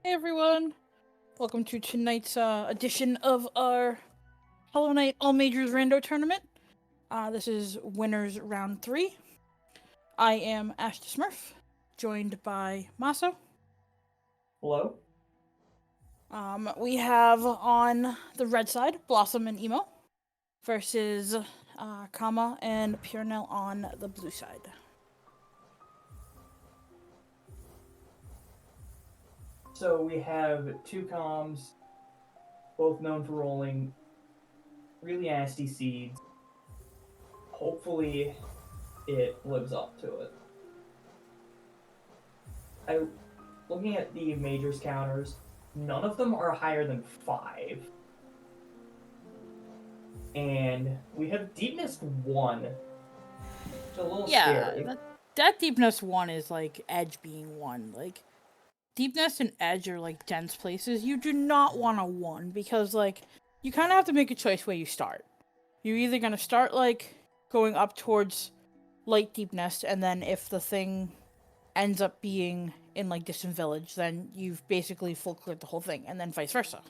Hey everyone! Welcome to tonight's edition of our Hollow Knight All Majors Rando tournament. This is winners round 3. I am Ash the Smurf, joined by Maso. Hello? We have on the red side Blossom and Emo versus Kama and purenail on the blue side. So we have two comms, both known for rolling really nasty seeds. Hopefully, it lives up to it. Looking at the majors counters, none of them are higher than 5. And we have deepness 1. It's a little scary. That deepness 1 is like edge being 1. Like, deepness and edge are like dense places. You do not want a 1 because like you kind of have to make a choice where you start. You're either going to start like going up towards light deepness, and then if the thing ends up being in like distant village, then you've basically full cleared the whole thing, and then vice versa.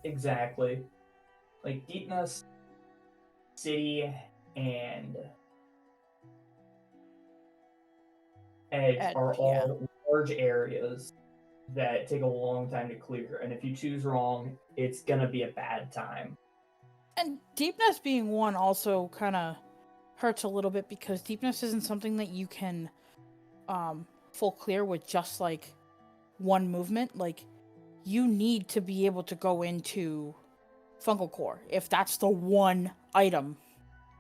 Exactly. Like deepness, city, and edge are all large areas that take a long time to clear, and if you choose wrong, it's gonna be a bad time. And deepness being 1 also kind of hurts a little bit because deepness isn't something that you can full clear with just like one movement. Like, you need to be able to go into fungal core if that's the one item,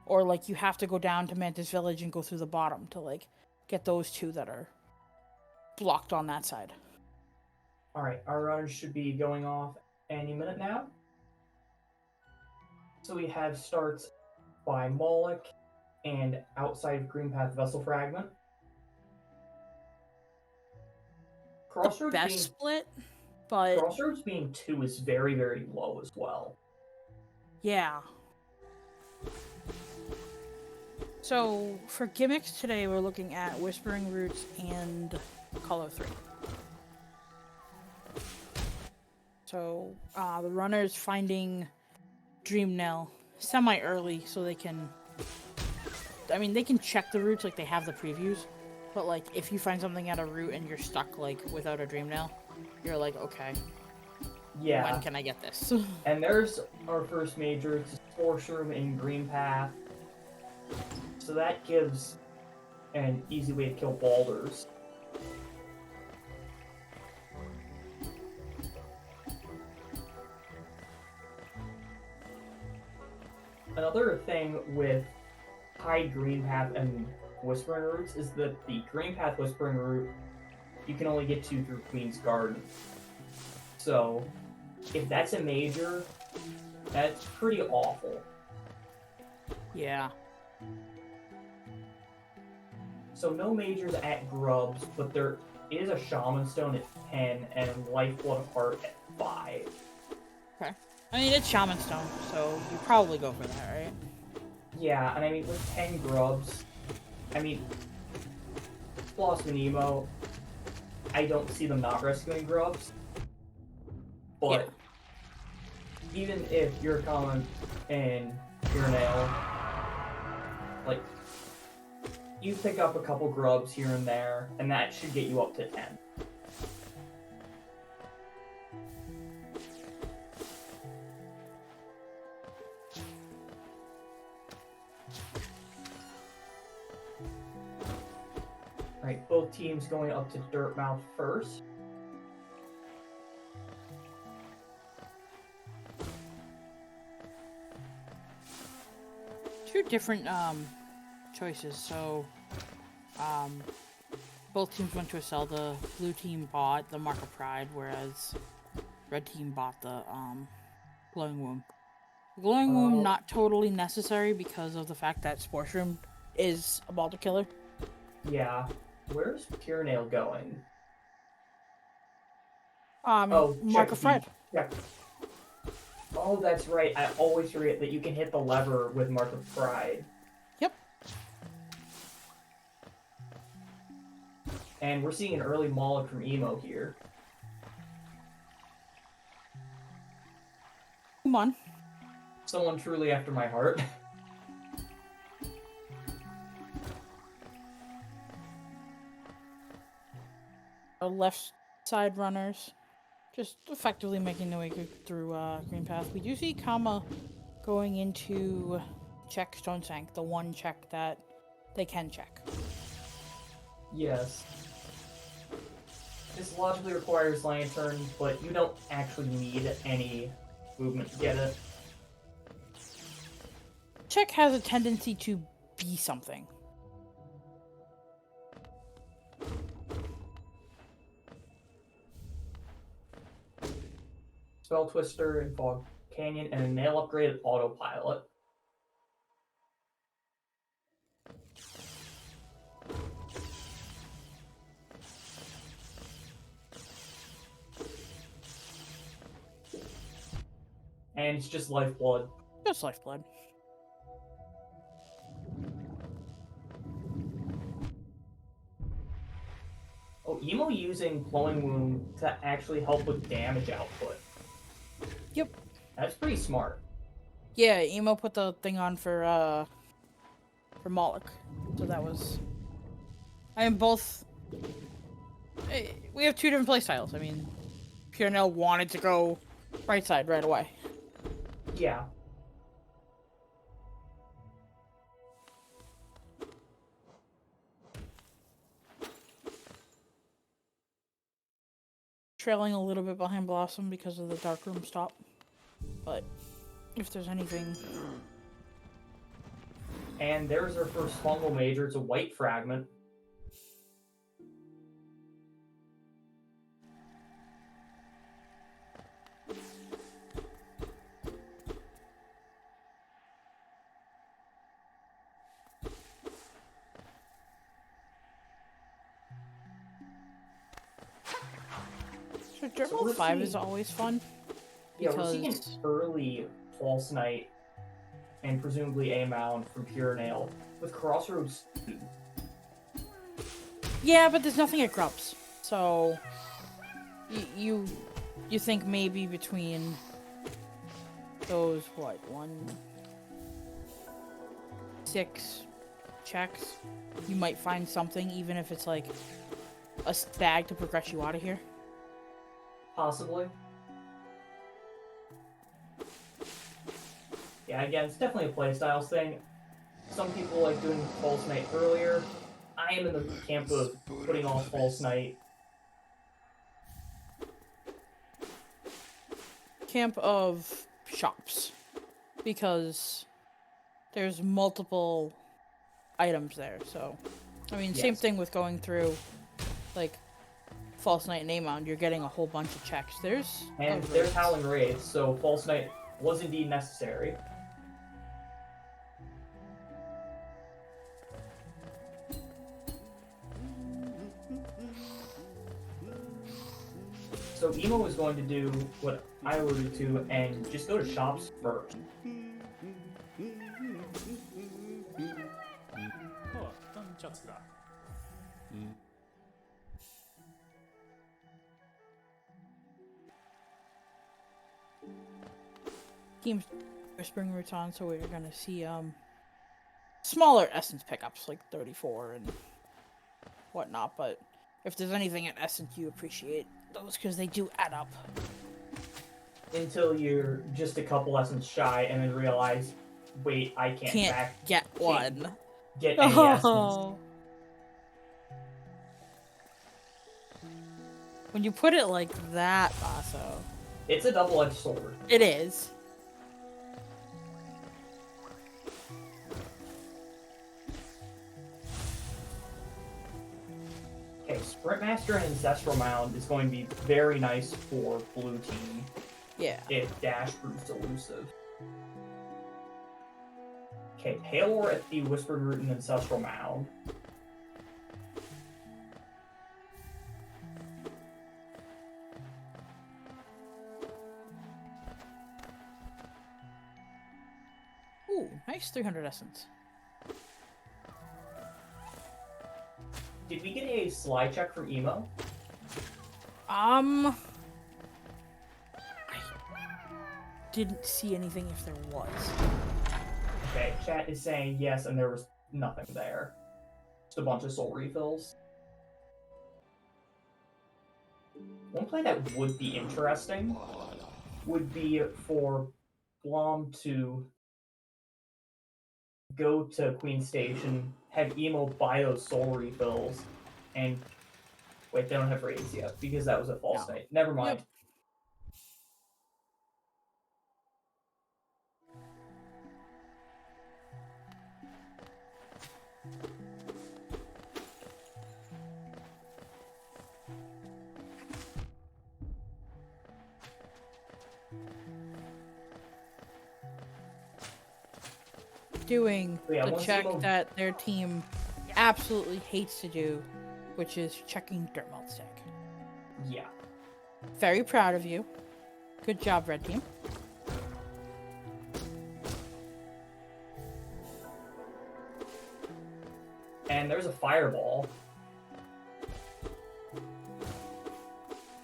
or like you have to go down to Mantis Village and go through the bottom to like get those 2 that are blocked on that side. All right, our runners should be going off any minute now. So we have starts by Moloch and outside of Green Path Vessel Fragment. Crossroads the best being split, but Crossroads being 2 is very, very low as well. Yeah. So for gimmicks today, we're looking at Whispering Roots and Color 3. So the runner's finding Dream Nail semi-early so they can... I mean, they can check the roots, like they have the previews, but like if you find something at a root and you're stuck like without a Dream Nail, you're like, okay, yeah, when can I get this? And there's our first major. It's a Sports Room in Green Path. So that gives an easy way to kill boulders. Another thing with high Green Path and Whispering Roots is that the Green Path Whispering Root you can only get to through Queen's Garden. So if that's a major, that's pretty awful. Yeah. So no majors at Grubs, but there is a Shaman Stone at 10 and Lifeblood of Heart at 5. Okay. I mean, it's Shaman Stone, so you probably go for that, right? Yeah, and I mean, with 10 Grubs, I mean, Blossom and Emo, I don't see them not rescuing Grubs. But even if you're common and purenail, like, you pick up a couple Grubs here and there, and that should get you up to 10. Alright, both teams going up to Dirtmouth first. Two different choices. So both teams went to a sell. The blue team bought the Mark of Pride, whereas red team bought the Glowing Womb. Glowing Womb not totally necessary because of the fact that Sports Room is a boulder killer. Yeah. Where's Purenail going? Mark of Pride. Check. Oh, that's right. I always forget that you can hit the lever with Mark of Pride. Yep. And we're seeing an early Moloch from Emo here. Come on. Someone truly after my heart. Our left side runners just effectively making their way through Green Path. We do see Kama going into check Stone Sank, the one check that they can check. Yes. This logically requires Lantern, but you don't actually need any movement to get it. Check has a tendency to be something. Spell Twister and Fog Canyon, and a nail upgrade autopilot. And it's just Lifeblood. Just Lifeblood. Oh, Emo using Glowing Wound to actually help with damage output. Yep. That's pretty smart. Yeah, Emo put the thing on for Moloch. So that was... I am both... We have two different playstyles. I mean, purenail wanted to go right side right away. Yeah. Trailing a little bit behind Blossom because of the dark room stop. But if there's anything... And there's our first fungal major. It's a white fragment. So Dribble 5 is always fun. Yeah, we're seeing an early False Knight and presumably a Mound from Purenail with Crossroads 2. Yeah, but there's nothing at Grubs. So you think maybe between those what 6 checks you might find something, even if it's like a stag to progress you out of here. Possibly. Yeah, again, it's definitely a playstyles thing. Some people like doing False Knight earlier. I am in the camp of putting off False Knight. Camp of shops. Because there's multiple items there, so... I mean, same thing with going through, like, False Knight and Amon, you're getting a whole bunch of checks. There's Howling Wraiths, so False Knight was indeed necessary. So Emo is going to do what I alluded to and just go to shops first. Team's Whispering Roots on, so we're gonna see smaller essence pickups like 34 and whatnot, but if there's anything at essence you appreciate those because they do add up. Until you're just a couple essence shy and then realize, wait, I can't get one. Get any essence. When you put it like that, Basso. It's a double-edged sword. It is. Okay, Sprint Master and Ancestral Mound is going to be very nice for blue team. Yeah. If Dash proves elusive. Okay, Palor at the Whispered Root and Ancestral Mound. Ooh, nice 300 essence. Did we get a slide check from Emo? I didn't see anything if there was. Okay, chat is saying yes, and there was nothing there. Just a bunch of soul refills. One play that would be interesting would be for Blom to go to Queen Station, have Emo buy those soul refills, and wait, they don't have raids yet because that was a false night. Never mind. Yep. Doing Yeah, the once check Emo- that their team absolutely hates to do, which is checking dirt melt stack. Yeah. Very proud of you. Good job, red team. And there's a fireball.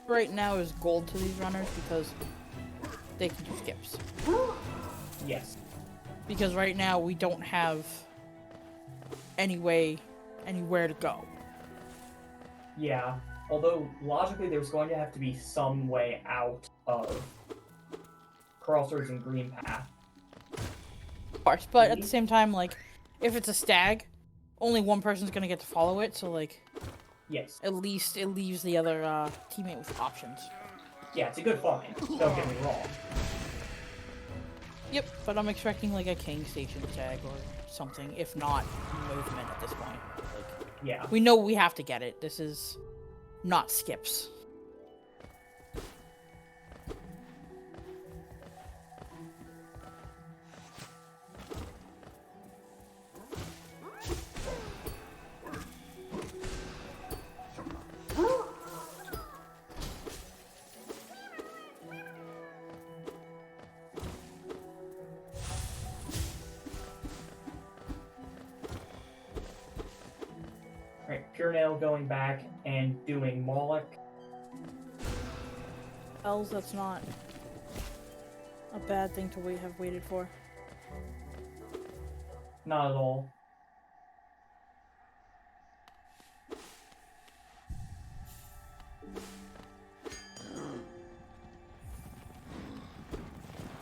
Right now is gold to these runners because they can do skips. Yes. Because right now we don't have anywhere to go. Yeah. Although, logically, there's going to have to be some way out of Crossroads and Green Path. Of course, but at the same time, like, if it's a stag, only one person's gonna get to follow it, so, like, Yes. at least it leaves the other teammate with options. Yeah, it's a good find. Don't get me wrong. Yep, but I'm expecting, like, a king station stag or something, if not movement at this point. Like, Yeah. we know we have to get it. This is not skips. Alright, Purenail going back and doing Moloch. L's, that's not a bad thing to have waited for. Not at all.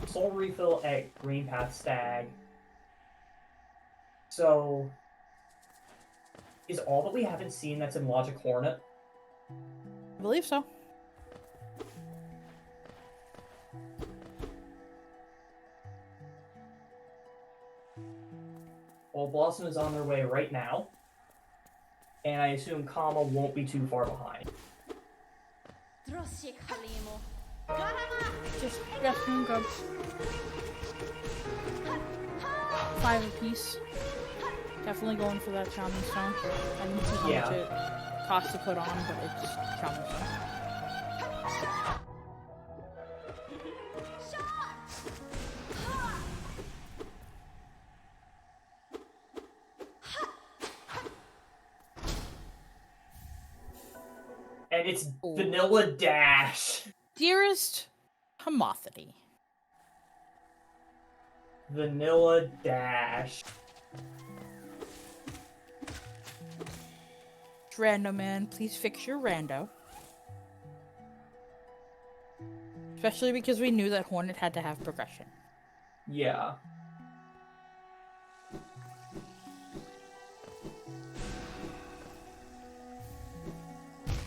Soul refill at Green Path Stag. So, is all that we haven't seen that's in Logic Hornet? I believe so. Well, Blossom is on their way right now. And I assume Kama won't be too far behind. Just rescuing grubs. 5 apiece. Definitely going for that Shaman Stone. I didn't see how much it costs to put on, but it's Shaman Stone. And it's Vanilla Dash. Dearest Homothety. Vanilla Dash. Rando man, please fix your rando. Especially because we knew that Hornet had to have progression. Yeah.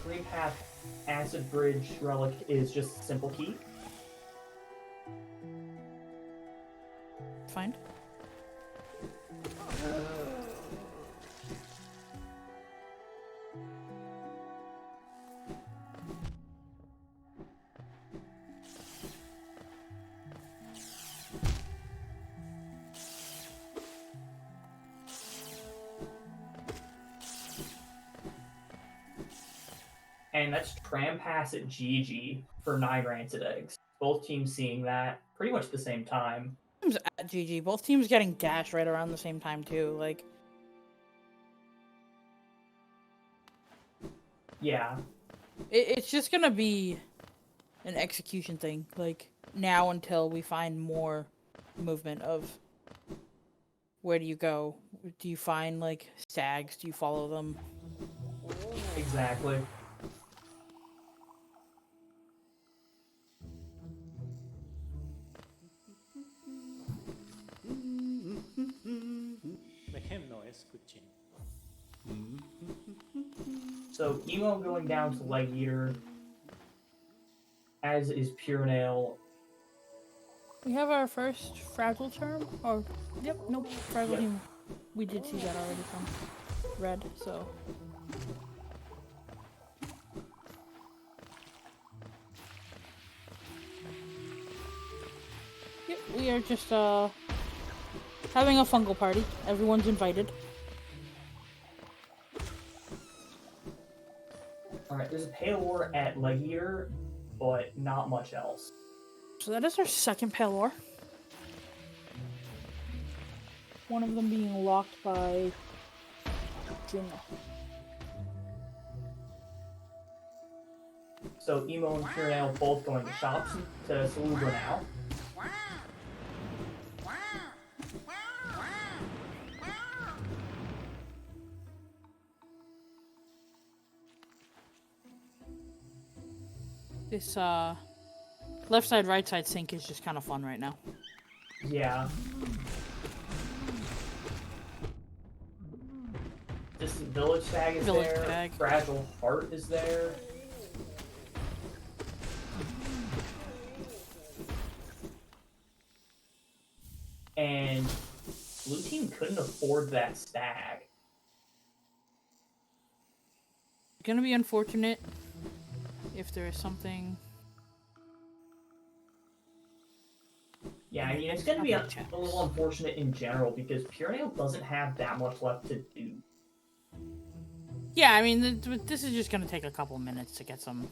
Green Path Acid Bridge Relic is just a simple key. Find. And that's Tram Pass at GG for 9 Rancid Eggs. Both teams seeing that pretty much at the same time. Teams at GG. Both teams getting dash right around the same time too. Like, Yeah. It's just gonna be an execution thing, like now until we find more movement of where do you go? Do you find like stags? Do you follow them? Exactly. Make him noise, good chin. So Emo going down to Leg Eater, as is Purenail. We have our first fragile term, or yep, nope, fragile Yep. human. We did see that already from Red, so. Yep, we are just having a fungal party. Everyone's invited. Alright, there's a Palor at Leg Eater, but not much else. So that is our second Pelor. One of them being locked by Jin. So Emo and Purenail both going to shops to Salubra now. This left side, right side sync is just kind of fun right now. Yeah. Distant Village Stag is Village there. Stag. Fragile Heart is there. And blue team couldn't afford that stag. Gonna be unfortunate if there is something. Yeah, I mean, it's going to be a little unfortunate in general because Purenail doesn't have that much left to do. Yeah, I mean, this is just gonna take a couple minutes to get some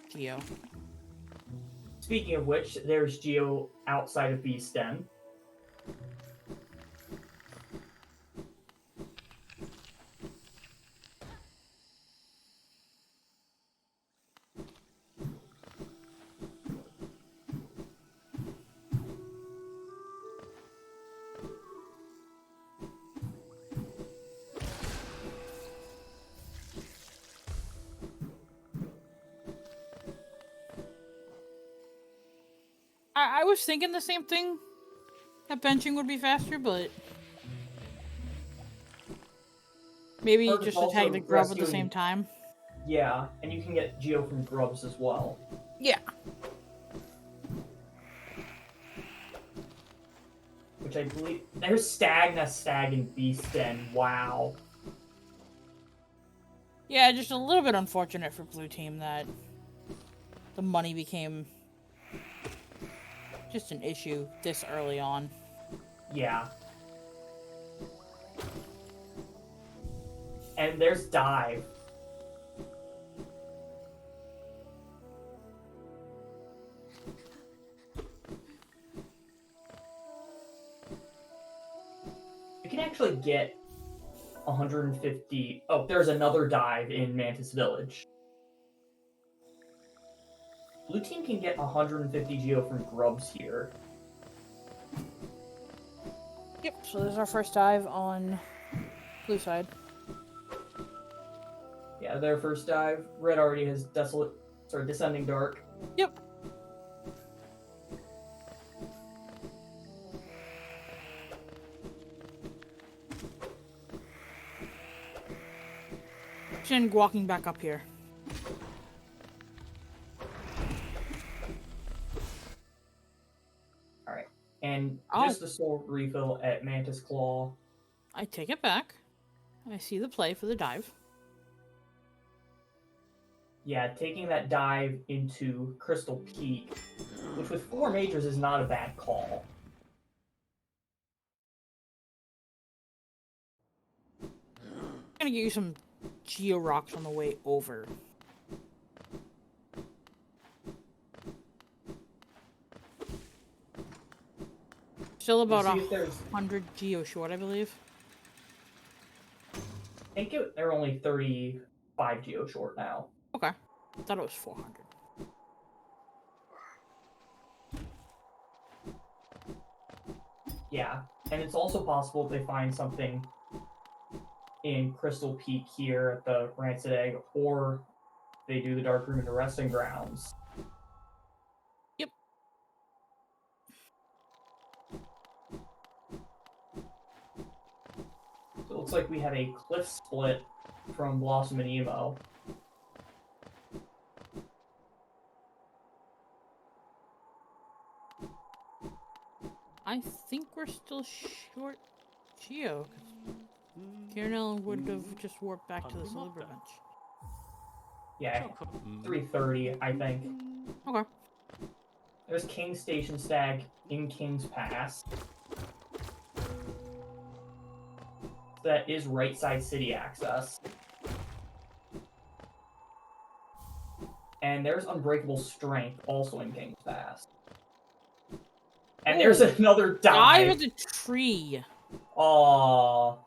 Geo. Speaking of which, there's Geo outside of Beast Den. I was thinking the same thing. That benching would be faster, but maybe Or just also attack the grub at the rescuing- same time. Yeah, and you can get Geo from Grubs as well. Yeah. Which I believe... There's Stag, and Beast Den. Wow. Yeah, just a little bit unfortunate for blue team that the money became just an issue this early on. Yeah. And there's Dive. You can actually get 150... Oh, there's another Dive in Mantis Village. Blue team can get 150 Geo from Grubs here. Yep, so there's our first dive on blue side. Yeah, their first dive. Red already has Descending Dark. Yep. Jin walking back up here. Alright. And Oh. just the soul refill at Mantis Claw. I take it back. I see the play for the dive. Yeah, taking that dive into Crystal Peak, which with 4 majors is not a bad call. I'm gonna get you some Geo Rocks on the way over. Still about Let's see if there's... 100 Geo short, I believe. I think they're only 35 5 geo short now. Okay. I thought it was 400. Yeah, and it's also possible they find something in Crystal Peak here at the Rancid Egg, or they do the Dark Room in the Resting Grounds. Yep. So it looks like we have a cliff split from Blossom and Emo. I think we're still short Geo, because Purenail would have just warped back to the Celebra bench. Yeah, 330, I think. Okay. There's King Station Stag in King's Pass. That is right side city access. And there's Unbreakable Strength also in King's Pass. And there's another Dive dive. at the tree. Aww.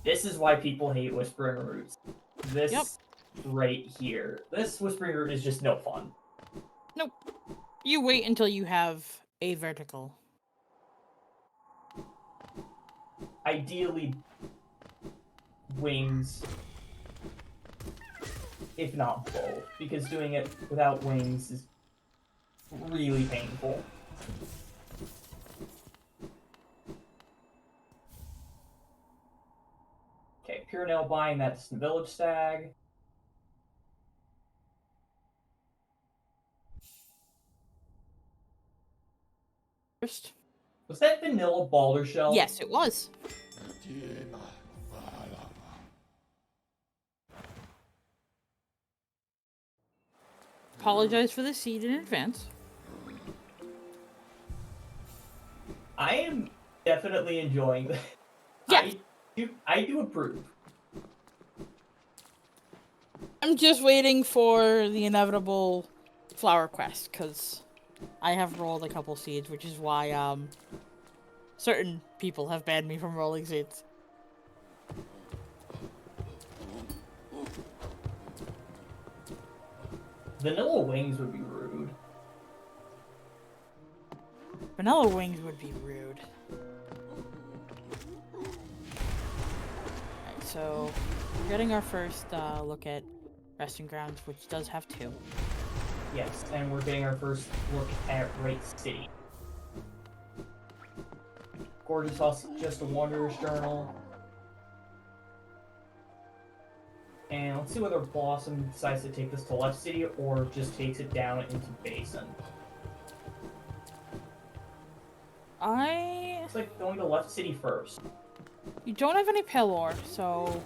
This is why people hate Whispering Roots. This right here. This Whispering Root is just no fun. Nope. You wait until you have a vertical. Ideally, wings, if not both, because doing it without wings is really painful. Okay, Purenail buying that Distant Village Stag. First. Was that Vanilla Balder Shell? Yes, it was. Apologize for the seed in advance. I am definitely enjoying this. Yeah. I do approve. I'm just waiting for the inevitable flower quest, because I have rolled a couple seeds, which is why certain people have banned me from rolling seeds. Vanilla Wings would be rude. Vanilla wings would be rude. Alright, so we're getting our first look at Resting Grounds, which does have 2. Yes, and we're getting our first look at Right City. Gorgeous Husk, just a Wanderer's Journal. And let's see whether Blossom decides to take this to Left City or just takes it down into Basin. Looks like going to Left City first. You don't have any pale ore, so...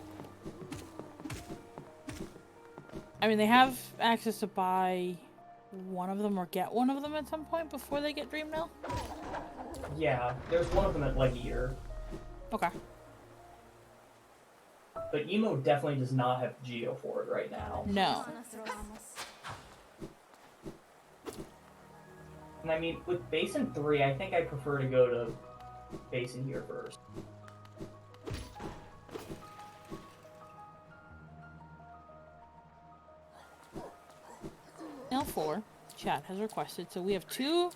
I mean, they have access to buy one of them or get one of them at some point before they get Dreamnail? Yeah, there's one of them at Legier. Okay. But Emo definitely does not have Geo for it right now. No. And I mean, with Basin 3, I think I prefer to go to Basin here first. L4, chat has requested, so we have 2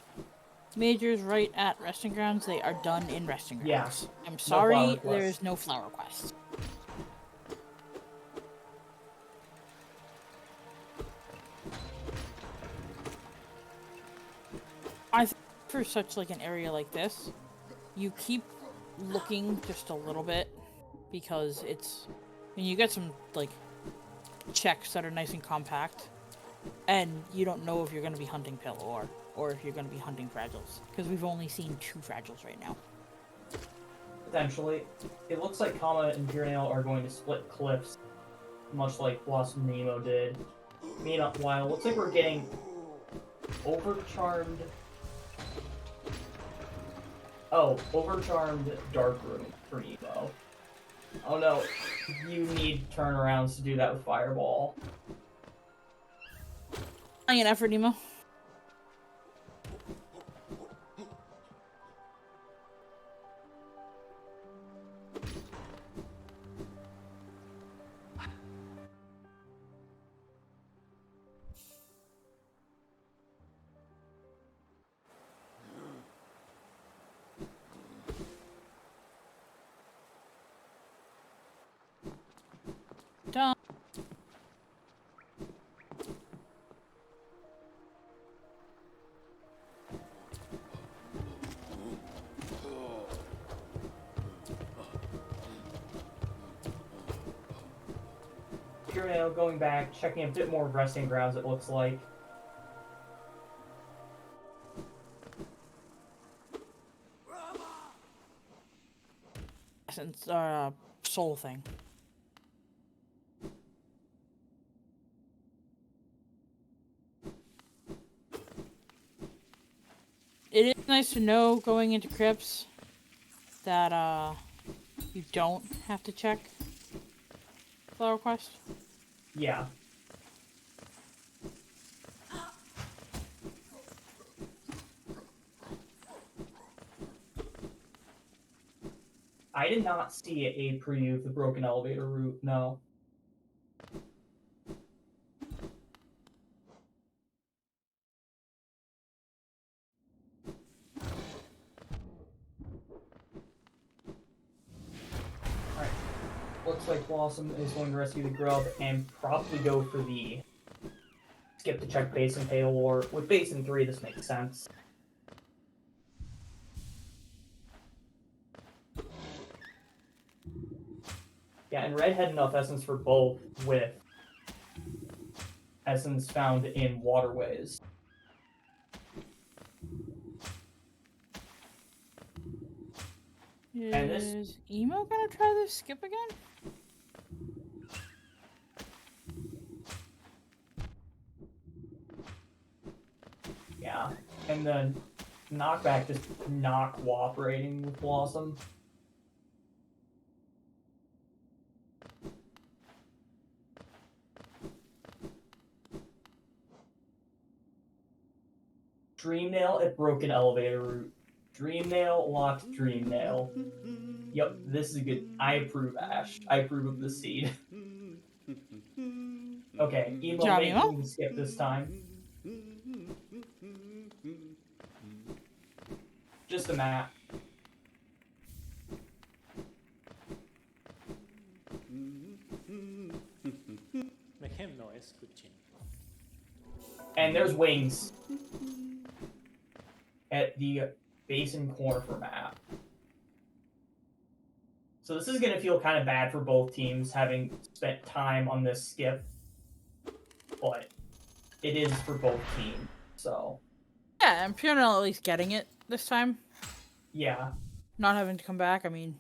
majors right at Resting Grounds. They are done in Resting Grounds. Yeah. I'm sorry, flower there is no flower quest. I think for such like an area like this, you keep looking just a little bit because it's, I mean, you get some like checks that are nice and compact, and you don't know if you're going to be hunting pale ore or if you're going to be hunting fragiles, because we've only seen 2 fragiles right now. Potentially. It looks like Kama and Purenail are going to split cliffs, much like Blossom and Nemo did. Meanwhile, it looks like we're getting Overcharmed... Oh, Overcharmed Dark Room for Nemo. Oh no, you need turnarounds to do that with Fireball. An effort, Nemo. Purenail going back, checking a bit more resting grounds, it looks like. Since soul thing. It is nice to know going into crypts that you don't have to check flower quest. Yeah. I did not see a preview of the broken elevator route, no. Alright. Looks like Blossom is going to rescue the grub and probably go for the skip to check base and Pale War. With base in 3, this makes sense. Yeah, and Red had enough essence for both with essence found in waterways. And this- Is Emo gonna try this skip again? Yeah, and then Knockback just not cooperating with Blossom. Dreamnail at broken elevator route. Dreamnail locked Dreamnail. Yep, this is good. I approve, Ash. I approve of this seed. Okay, Emo Job, making Emo? the skip this time. Just a map. Make him noise, good chin. And there's wings at the basin corner for map. So this is going to feel kind of bad for both teams having spent time on this skip. But it is for both teams, so. Yeah, I'm Purenail at least getting it this time. Yeah. Not having to come back. I mean,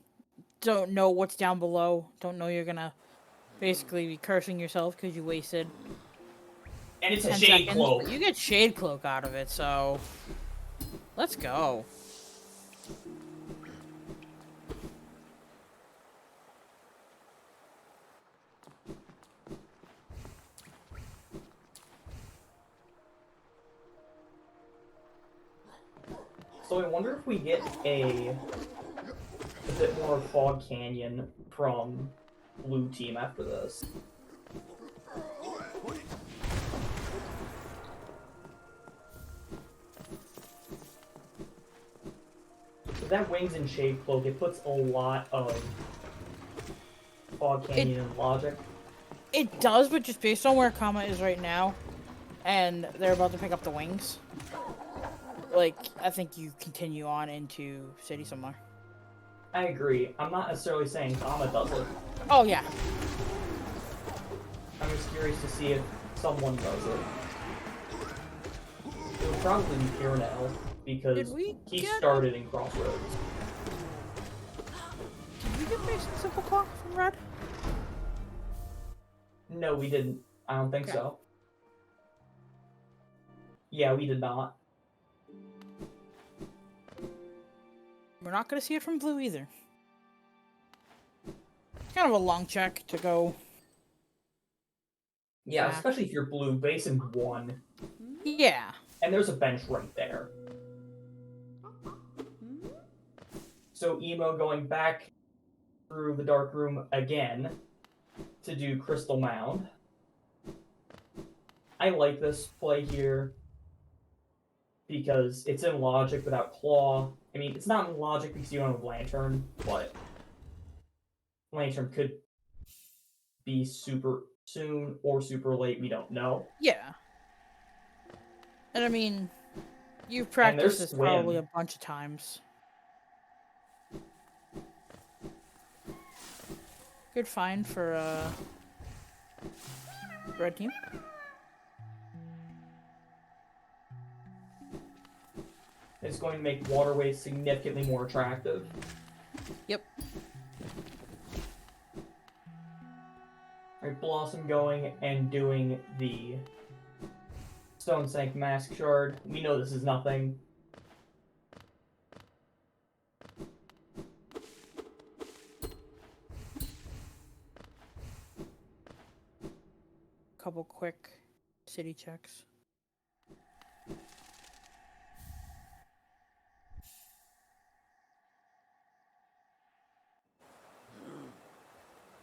don't know what's down below. Don't know you're gonna basically be cursing yourself because you wasted And it's a 10 shade seconds. cloak. But you get Shade Cloak out of it, so let's go. So I wonder if we get a bit more Fog Canyon from blue team after this. With that Wings and Shade Cloak, it puts a lot of Fog Canyon in logic. It does, but just based on where Kama is right now, and they're about to pick up the wings. Like, I think you continue on into city somewhere. I agree. I'm not necessarily saying Kama does it. Oh yeah. I'm just curious to see if someone does it. It would probably be Purenail, because Did we he get started in Crossroads. Did we get basic simple clock from Red? No, we didn't. I don't think Okay. so. Yeah, we did not. We're not gonna see it from blue either. It's kind of a long check to go. Yeah, back. especially if you're blue, Basin 1. Yeah. And there's a bench right there. So Emo going back through the dark room again to do Crystal Mound. I like this play here because it's in logic without Claw. I mean, it's not in logic because you don't have Lantern, but Lantern could be super soon or super late, we don't know. Yeah. And I mean, you've practiced this Swim. probably a bunch of times. Good find for Red team. It's going to make waterways significantly more attractive. Yep. Alright, Blossom going and doing the Stone Sank Mask Shard. We know this is nothing. Couple quick city checks.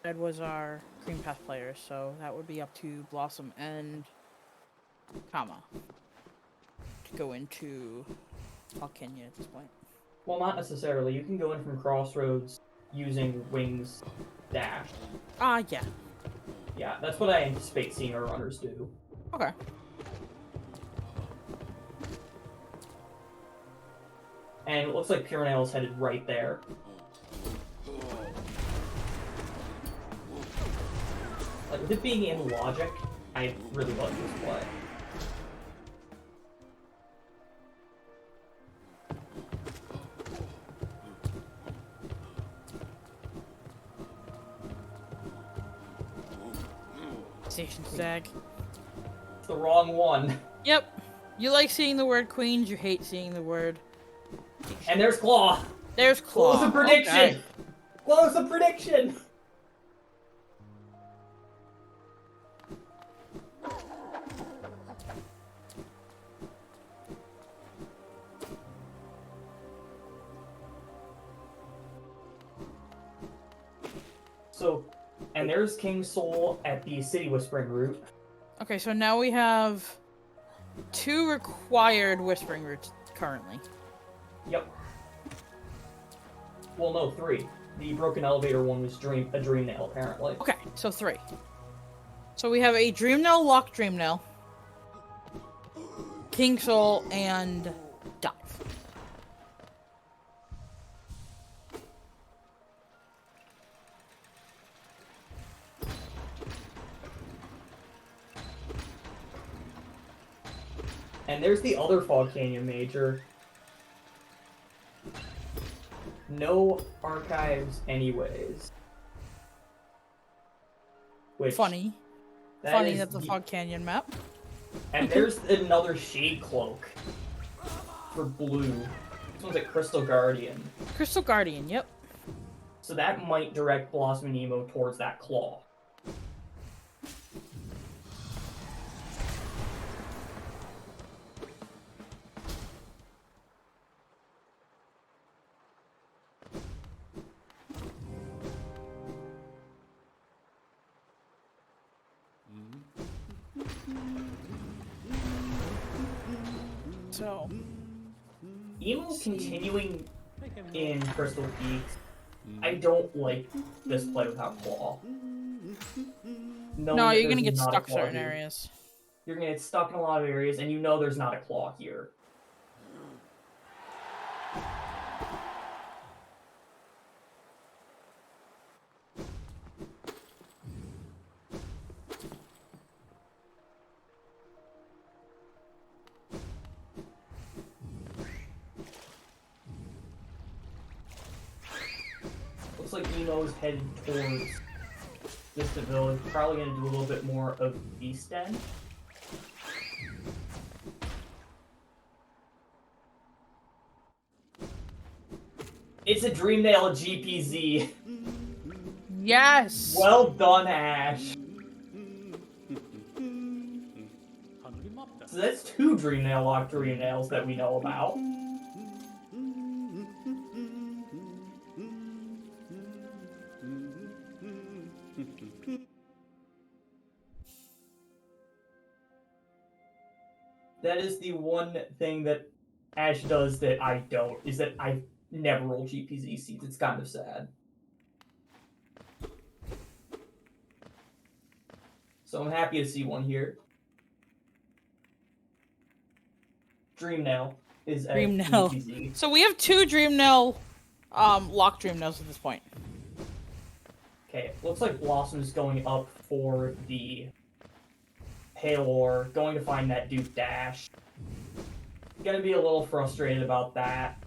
Red was our Green Path player, so that would be up to Blossom and Kama to go into Kenya at this point. Well, not necessarily. You can go in from Crossroads using Wings Dash. Yeah. Yeah, that's what I anticipate seeing our runners do. Okay. And it looks like purenail is headed right there. Like, with it being in logic, I really like this play. Station Stag. It's the wrong one. Yep. You like seeing the word queens, you hate seeing the word. And there's Claw. There's Claw. Close a prediction. Okay. Close a prediction. So, and there's King Soul at the City Whispering route. Okay, so now we have 2 required whispering routes currently. Yep. Well, no, 3. The broken elevator one was a dream nail, apparently. Okay, so 3. So we have a Dream Nail, Lock Dream Nail, King Soul, and Dive. And there's the other Fog Canyon Major. No archives anyways. Which, Funny. that That's a Fog Canyon map. And there's another Shade Cloak for blue. This one's at Crystal Guardian. Crystal Guardian, yep. So that might direct Blossom and Emo towards that claw. So, Emo continuing in Crystal Peaks. I don't like this play without Claw. no, you're gonna get stuck certain areas. You're gonna get stuck in a lot of areas, and you know there's not a Claw here. Looks like Emo's headed towards Distant Village. Probably gonna do a little bit more of East End. It's a Dreamnail GPZ. Yes! Well done, Ash. So that's 2 Dreamnail locked Dreamnails that we know about. That is the one thing that Ash does that I don't, is that I never roll GPZ seeds. It's kind of sad. So I'm happy to see one here. Dreamnail is a Dreamnail. GPZ. So we have 2 Dreamnail, Lock Dreamnails at this point. Okay, looks like Blossom's going up for the Paylor, going to find that Duke Dash. Gonna be a little frustrated about that,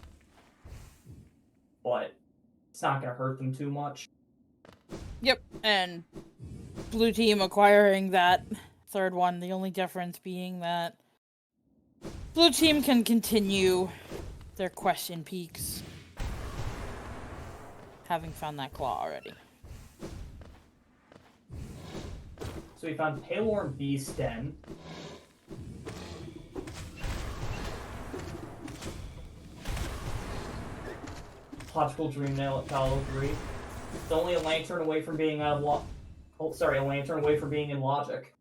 but it's not gonna hurt them too much. Yep, and blue team acquiring that third one, the only difference being that blue team can continue their quest in peaks, having found that claw already. So we found Paylor and Beast Den. Logical Dreamnail at Hollow 3. It's only a lantern away from being out of a lantern away from being in Logic.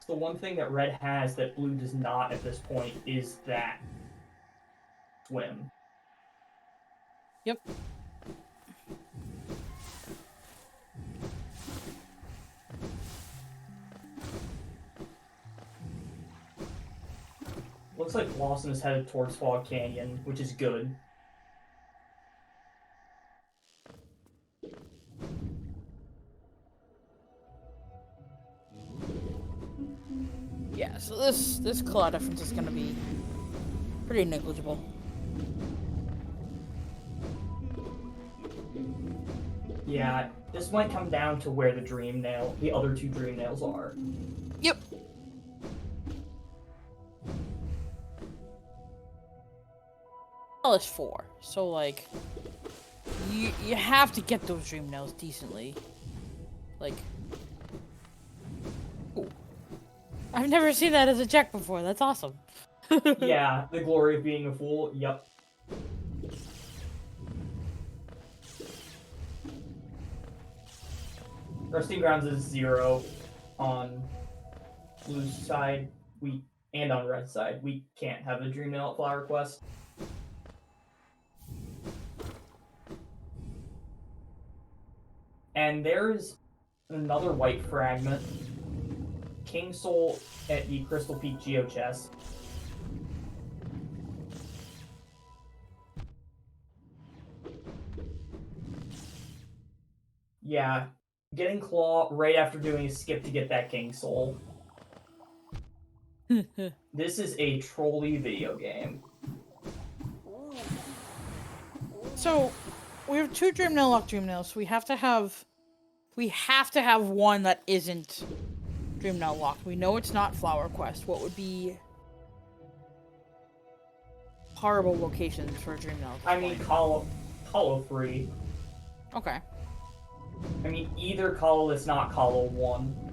The one thing that red has that blue does not at this point is that swim. Yep. Looks like Lawson is headed towards Fog Canyon, which is good. Yeah, so this claw difference is gonna be pretty negligible. Yeah, this might come down to where the other two dream nails are. Yep. Well, it's 4, so like you have to get those dream nails decently. Like, ooh. I've never seen that as a check before. That's awesome. Yeah, the glory of being a fool. Yep. Resting Grounds is 0 on blue's side. And on red side. We can't have the Dream Nail at Flower Quest. And there's another white fragment. King Soul at the Crystal Peak Geochest. Yeah, getting Claw right after doing a skip to get that King Soul. This is a trolley video game. So, we have 2 Dream Nail locked Dream Nails. So we have to have one that isn't Dream Nail locked. We know it's not Flower Quest. What would be horrible locations for a Dream Nail? I mean, Hollow 3. Okay. I mean, either colorless, not Hollow 1.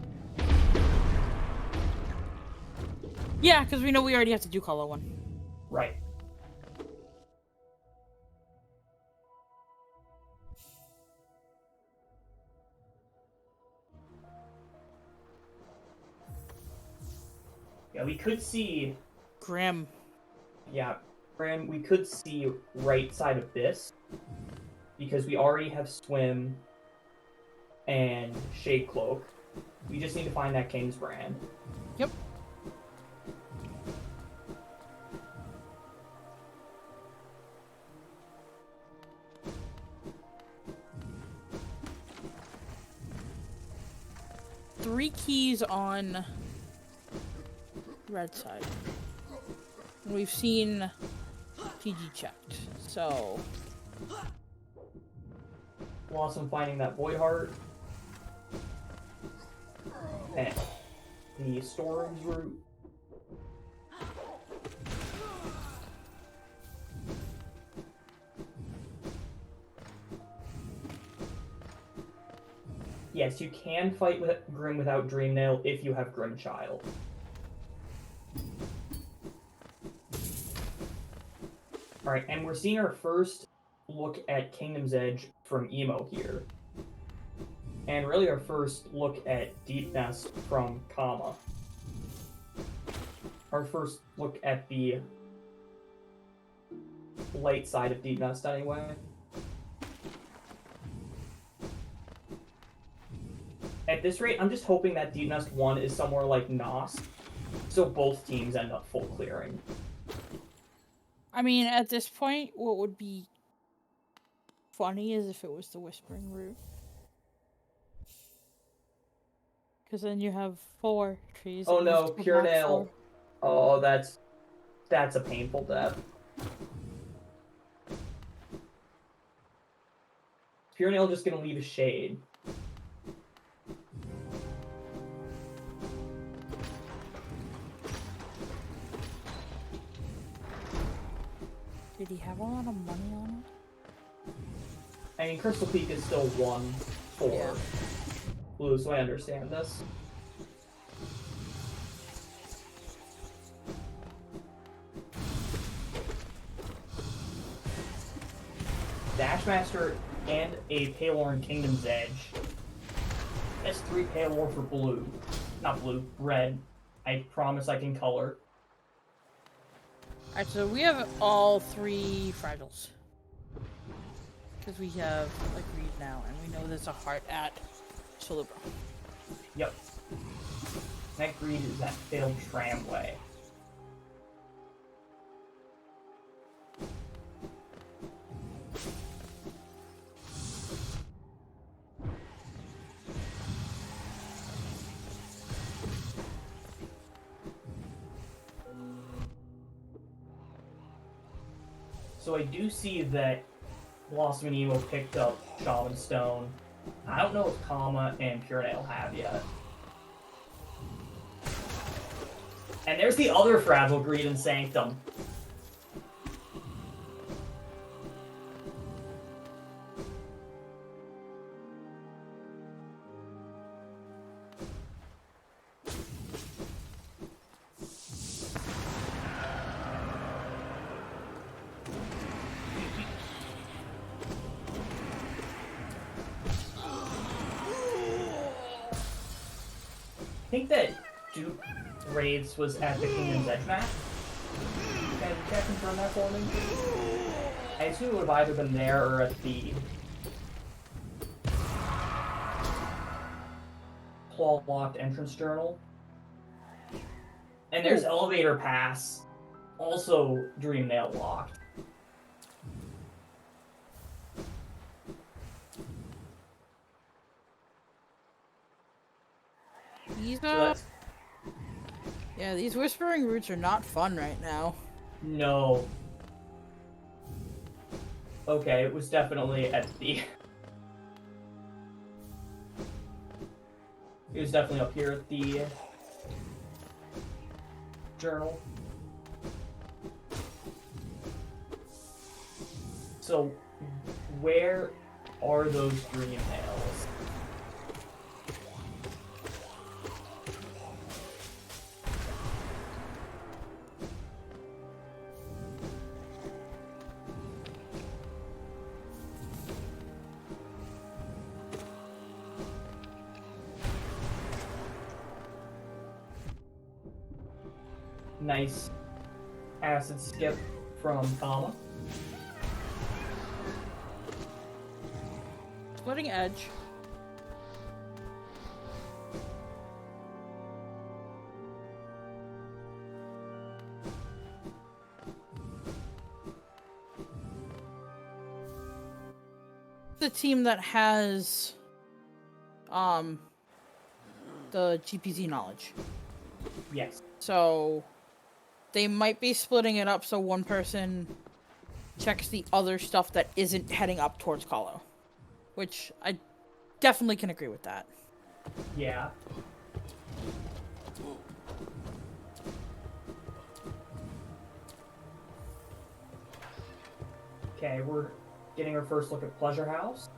Yeah, because we know we already have to do color 1. Right. Yeah, we could see... Grim. Yeah, Bram, we could see right side of this. Because we already have Swim and Shade Cloak. We just need to find that King's Brand. Yep. Three keys on red side. We've seen PG checked, so... Blossom finding that Void Heart. And the storage route. Yes, you can fight with Grim without Dreamnail if you have Grim Child. Alright, and we're seeing our first look at Kingdom's Edge from Emo here. And really our first look at Deep Nest from Kama. Our first look at the light side of Deep Nest anyway. At this rate, I'm just hoping that Deep Nest 1 is somewhere like Nos, so both teams end up full clearing. I mean, at this point, what would be funny is if it was the Whispering Root. Because then you have 4 trees. Oh and you no, still pure have nail. 4. Oh, that's a painful death. Pure nail just gonna leave a shade. Did he have a lot of money on it? I mean, Crystal Peak is still 1 for Yeah. blue, so I understand this. Dashmaster and a Paylorn Kingdom's Edge. That's 3 Paylor for blue. Not blue, red. I promise I can color. Alright, so we have all 3 fragiles. Because we have a greed now, and we know there's a heart at Solubra. Yep. That greed is that failed tramway. So I do see that Blossom and Emo picked up Shaman Stone. I don't know if Kama and Pure Nail have yet. And there's the other Fragile Greed and Sanctum. I think that Duke Raids was at the Kingdom's Edge map. Can you confirm that for me? I assume it would have either been there or at the claw-locked entrance journal. And there's Elevator Pass, also Dream Nail locked. These So yeah, these Whispering Roots are not fun right now. no. Okay, it was definitely at the... It was definitely up here at the journal. So, where are those Dream Nails? Nice acid skip from Kama. Splitting Edge. The team that has the GPZ knowledge. Yes. So they might be splitting it up so one person checks the other stuff that isn't heading up towards Kahlo. Which I definitely can agree with that. Yeah. Okay, we're getting our first look at Pleasure House.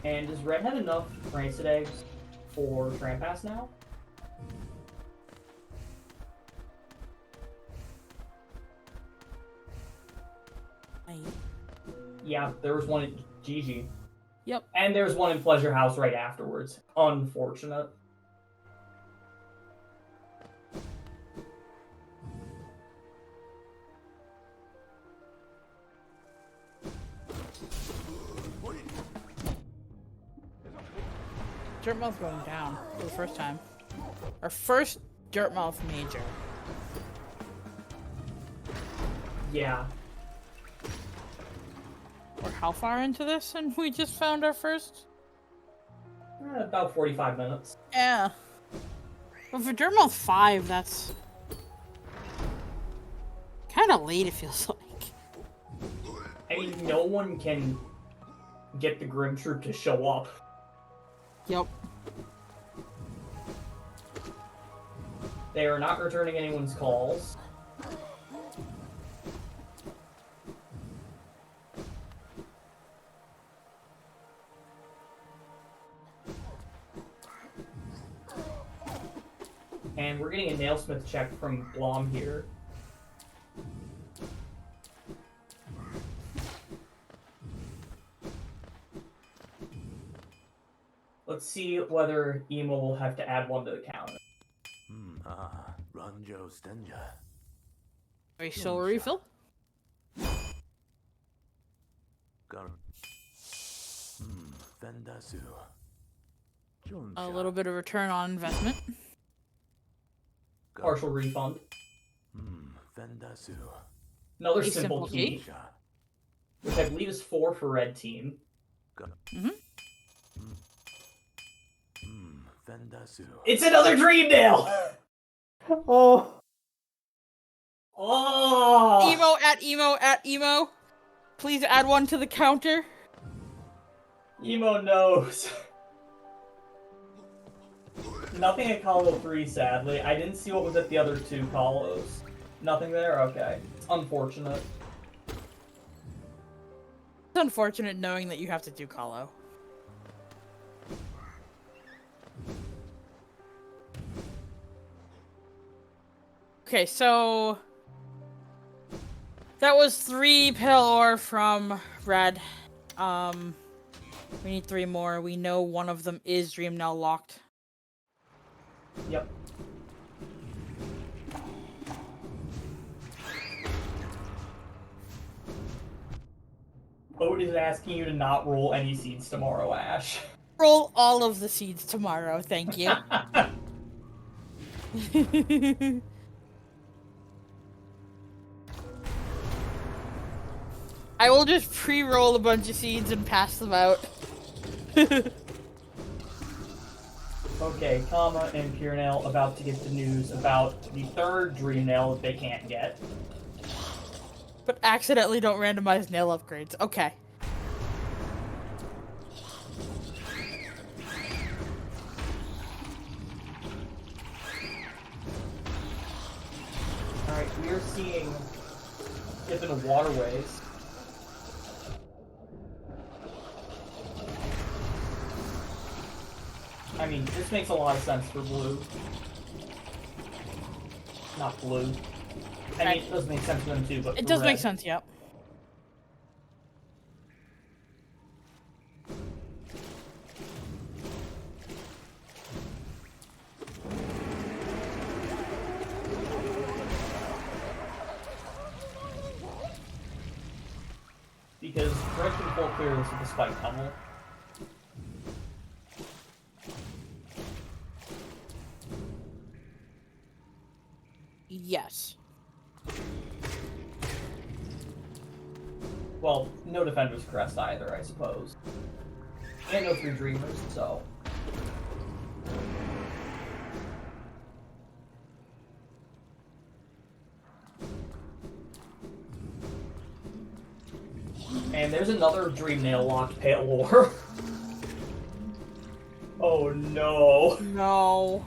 And does Red have enough rancid eggs for Trampass now? Yeah, there was one at Gigi. Yep. And there was one in Pleasure House right afterwards. Unfortunate. Dirtmouth going down for the first time. Our first Dirtmouth major. Yeah. We're how far into this, and we just found our first? About 45 minutes. Yeah. But for Dirtmouth 5, that's kind of late, it feels like. I mean, no one can get the Grim Troop to show up. Yep. They are not returning anyone's calls. And we're getting a nailsmith check from Blom here. Let's see whether Emo will have to add one to the counter. Rando Stenja. Are you still a refill? Vendasu. A little bit of return on investment. Partial refund. Vendasu. Another A simple simple key, which I believe is 4 for red team. Vendasu. It's another Dreamdale! Oh. Oh! Emo. Please add one to the counter. Emo knows. Nothing at Colo 3, sadly. I didn't see what was at the other 2 Colos. Nothing there? Okay. It's unfortunate. It's unfortunate knowing that you have to do Colo. Okay, so that was 3 pale ore from Red. We need 3 more. We know one of them is Dreamnail locked. Yep. Oat is asking you to not roll any seeds tomorrow, Ash. Roll all of the seeds tomorrow, thank you. I will just pre-roll a bunch of seeds and pass them out. Okay, Kama and purenail about to get the news about the 3rd Dreamnail that they can't get. But accidentally don't randomize nail upgrades. Okay. Alright, we are seeing dip into waterways. I mean, this makes a lot of sense for blue. Not blue. I mean, it does make sense for them too, but It for does red. make sense, yep. Because red can full clear this with the spike tunnel. Yes. Well, no Defender's Crest either, I suppose. And no 3 Dreamers, so... And there's another Dreamnail locked pale ore. Oh no. No.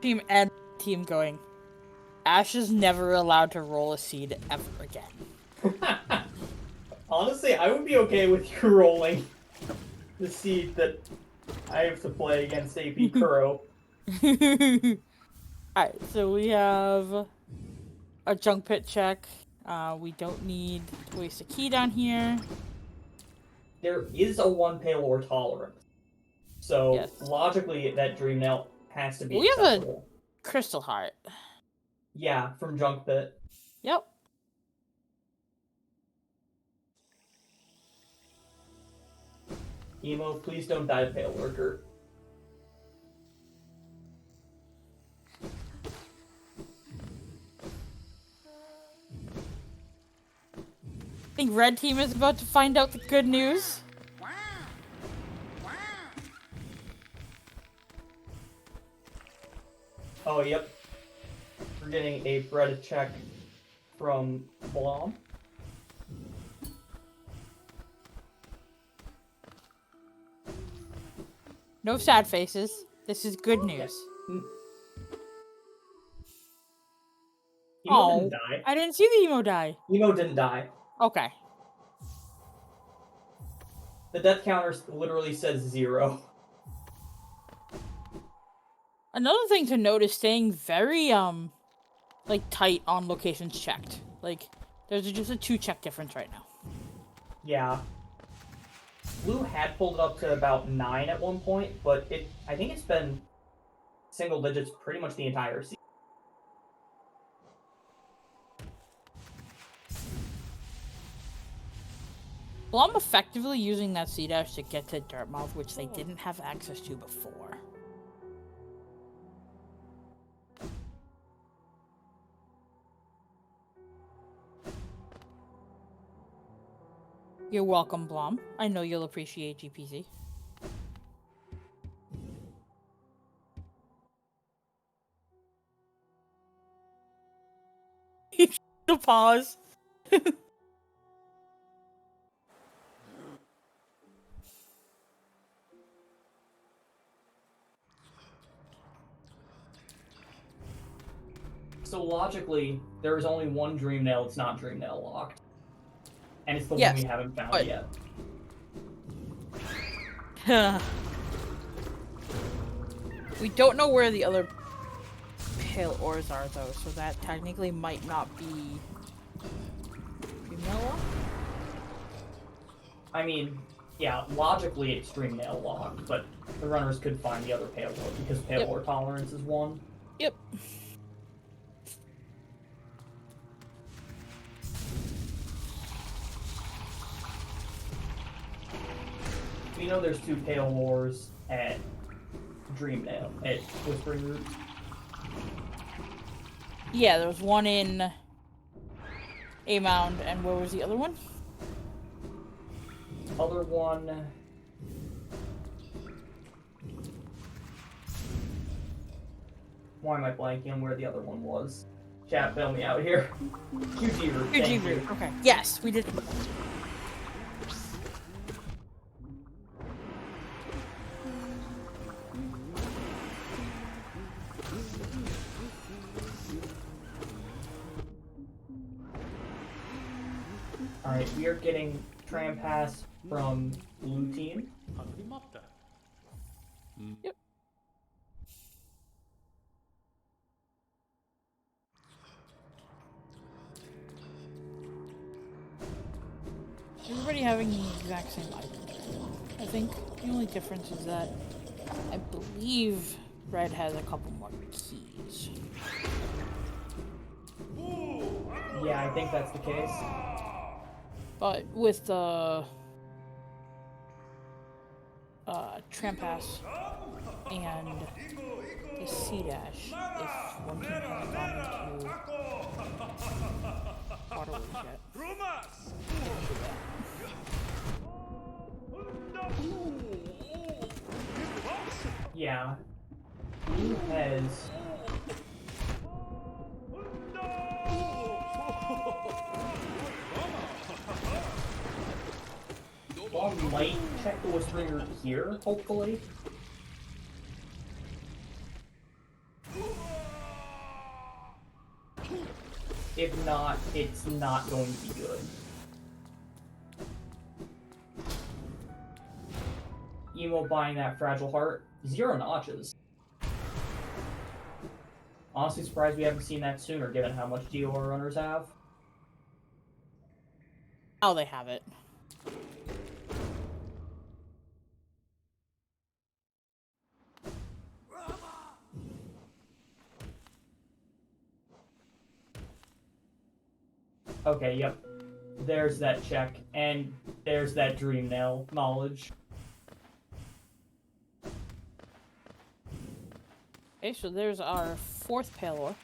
Team and team going. Ash is never allowed to roll a seed ever again. Honestly, I would be okay with you rolling the seed that I have to play against AP Kuro. Alright, so we have a junk pit check. We don't need to waste a key down here. There is a 1 pale ore tolerance. So, Yes. logically, that Dreamnail has to be We have a- accessible. Crystal Heart. Yeah, from Junk Pit. Yep. Emo, please don't die, Pale Lurker. I think red team is about to find out the good news. Oh, yep. We're getting a bread check from Blom. No sad faces. This is good news. Emo didn't die. I didn't see the emo die. Emo didn't die. Okay. The death counter literally says 0. Another thing to note is staying very, like, tight on locations checked. Like, there's just a 2 check difference right now. Yeah. Blue had pulled it up to about 9 at one point, but I think it's been single digits pretty much the entire season. Well, I'm effectively using that C-dash to get to Dirtmouth, which they didn't have access to before. You're welcome, Blom. I know you'll appreciate GPZ. The pause. So logically, there is only one Dream Nail that's not Dream Nail locked. And it's the Yes, one we haven't found but- yet. We don't know where the other pale ores are, though, so that technically might not be female lock? I mean, yeah, logically it's Dream Nail locked, but the runners could find the other Pale Ore because Pale Yep. Ore tolerance is 1. Yep. We know there's 2 Pale Ores at Dream Nail, at Whispering Roots. Yeah, there was one in A Mound, and where was the other one? Other one... Why am I blanking on where the other one was? Chat, bail me out here. QG Root, thank you. Okay. Yes, we did. Alright, we are getting Tram Pass from Blue Team. Agrimatta. Yep. Everybody having the exact same items. I think the only difference is that I believe Red has a couple more keys. Yeah, I think that's the case. But with the Trampass and the C-Dash, if one team hasn't gone into Waterways yet. Yeah. Blue has... Blonde might check the Whispering Root here, hopefully. If not, it's not going to be good. Emo buying that Fragile Heart, 0 notches. Honestly surprised we haven't seen that sooner, given how much GOR runners have. Now they have it. Okay, yep. There's that check, and there's that dream nail knowledge. Okay, so there's our 4th pale ore.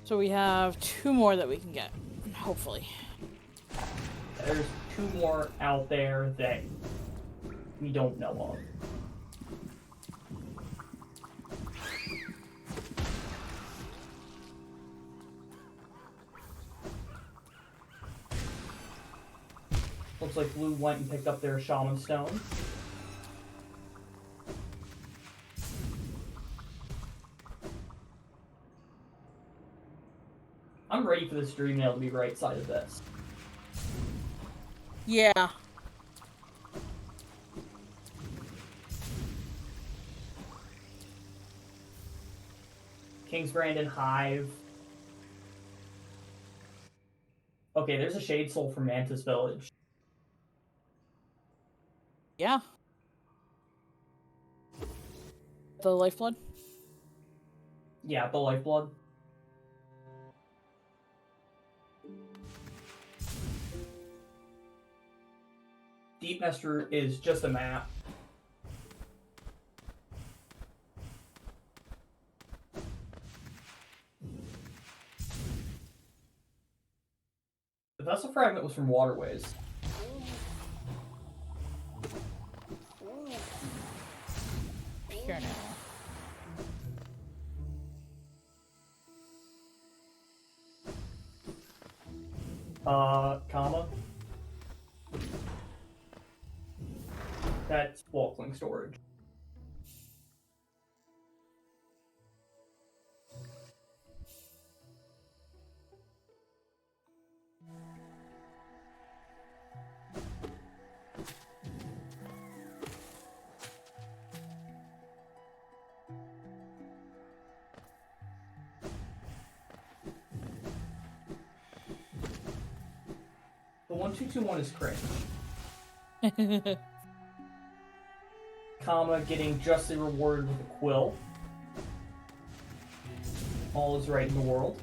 So we have 2 more that we can get, hopefully. There's 2 more out there that we don't know of. Looks like Blue went and picked up their Shaman Stone. I'm ready for this dream nail to be right side of this. Yeah. King's Brandon Hive. Okay, there's a Shade Soul from Mantis Village. Yeah. The lifeblood? Yeah, the Lifeblood. Deep Nester is just a map. The Vessel Fragment was from Waterways. Purenail. Comma. That's Walkling Storage. The 1221 is cringe. Comma getting justly rewarded with a quill. All is right in the world.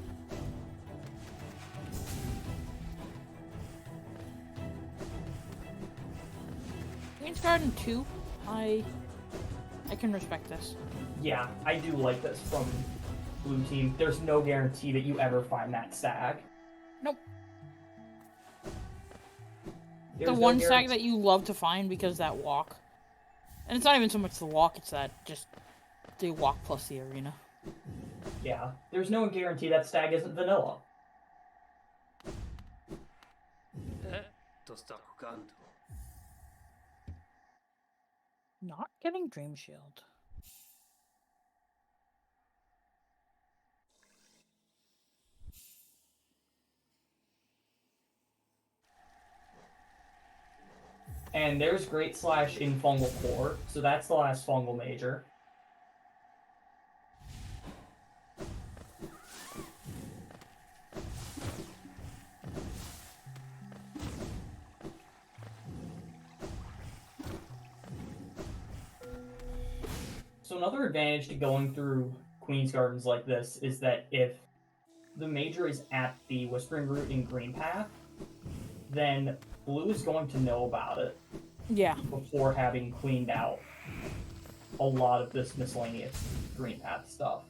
Queen's Garden 2. I can respect this. Yeah, I do like this from Blue Team. There's no guarantee that you ever find that stag. Nope. There's The no one stag guarantee- that you love to find because that walk. And it's not even so much the walk, it's that just the walk plus the arena. Yeah, there's no guarantee that stag isn't vanilla. To sta jugando. Not getting Dream Shield. And there's Great Slash in Fungal Core, so that's the last Fungal Major. So another advantage to going through Queen's Gardens like this is that if the Major is at the Whispering Root in Green Path, then Blue is going to know about it Yeah. before having cleaned out a lot of this miscellaneous Green Path stuff.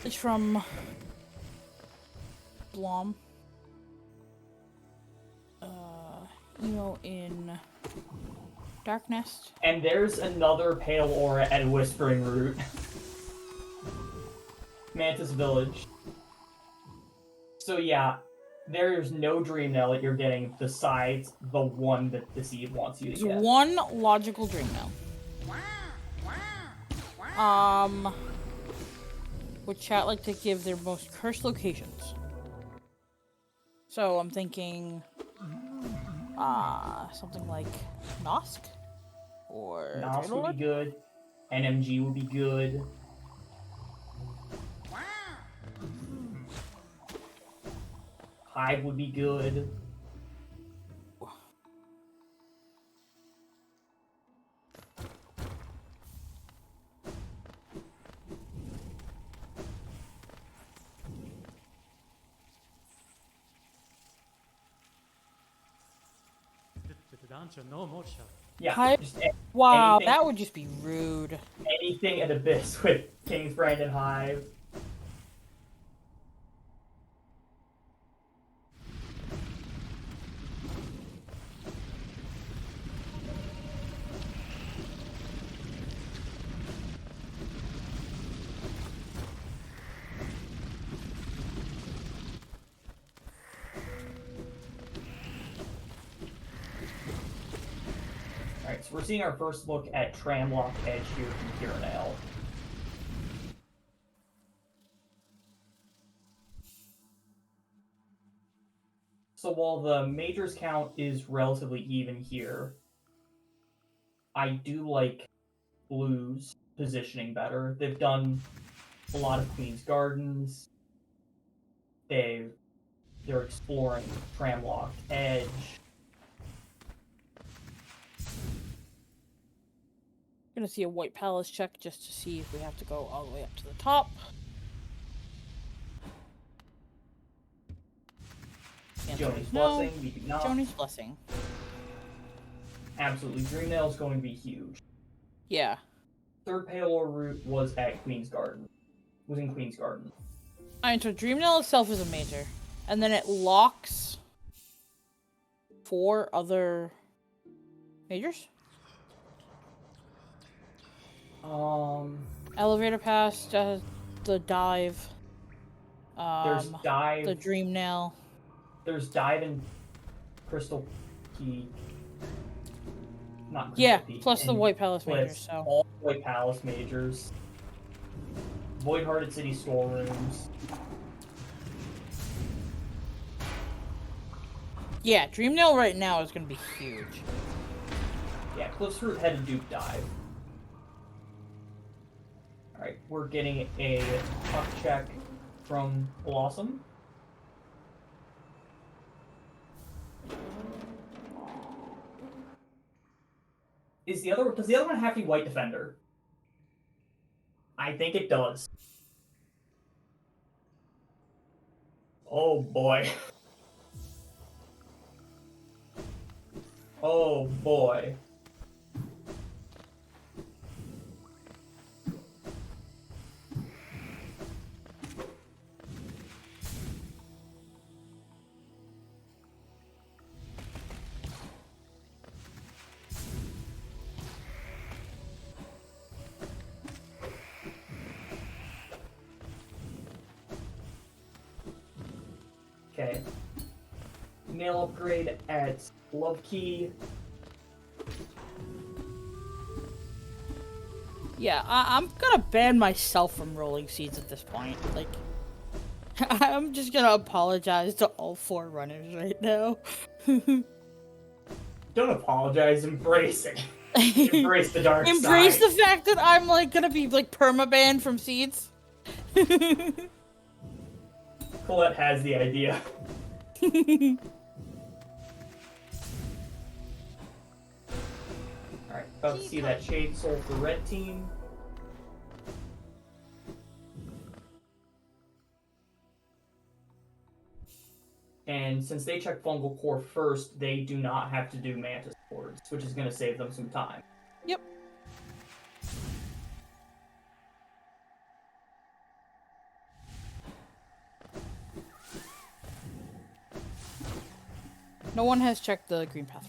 It's from Blom. Emo in Dark Nest. And there's another Pale Aura at Whispering Root. Mantis Village. So yeah, there's no Dream Nail that you're getting besides the one that the Seed wants you to There's get. one logical Dream Nail. Would chat like to give their most cursed locations? So I'm thinking, something like Nosk or Nos Turtle would be good. NMG would be good. Hive would be good. Yeah, Hive? just Wow, anything, that would just be rude. anything at Abyss with King's Brand and Hive. Alright, so we're seeing our first look at Tramlock Edge here from purenail. So while the majors count is relatively even here, I do like Blue's positioning better. They've done a lot of Queen's Gardens. They're exploring Tramlock Edge. Gonna see a White Palace check just to see if we have to go all the way up to the top. Joni's No. Blessing, we do not. Joni's Blessing. Absolutely, Dreamnail is going to be huge. Yeah. Third Palor route was at Queen's Garden. Was in Queen's Garden. Alright, so Dreamnail itself is a major. And then it locks 4 other majors? Elevator Pass, the Dive. There's Dive. The Dreamnail. There's Dive and Crystal Key. Not Crystal Yeah, Key. plus the and White Palace Blitz, majors, so. all White Palace majors. Void-Hearted City storerooms. Yeah, Dreamnail right now is gonna be huge. Yeah, Cliff's Root had a Duke Dive. Alright, we're getting a tuck check from Blossom. Does the other one have to be White Defender? I think it does. Oh boy. Oh boy. Okay. Nail upgrade at Love Key. Yeah, I'm gonna ban myself from rolling seeds at this point. Like, I'm just gonna apologize to all 4 runners right now. Don't apologize, embrace it. Embrace the dark side. Embrace the fact that I'm, like, gonna be, like, perma-banned from seeds. Colette has the idea. Alright, about to see that Shade Soul for red team. And since they check Fungal Core first, they do not have to do Mantis Cords, which is going to save them some time. Yep. No one has checked the green path.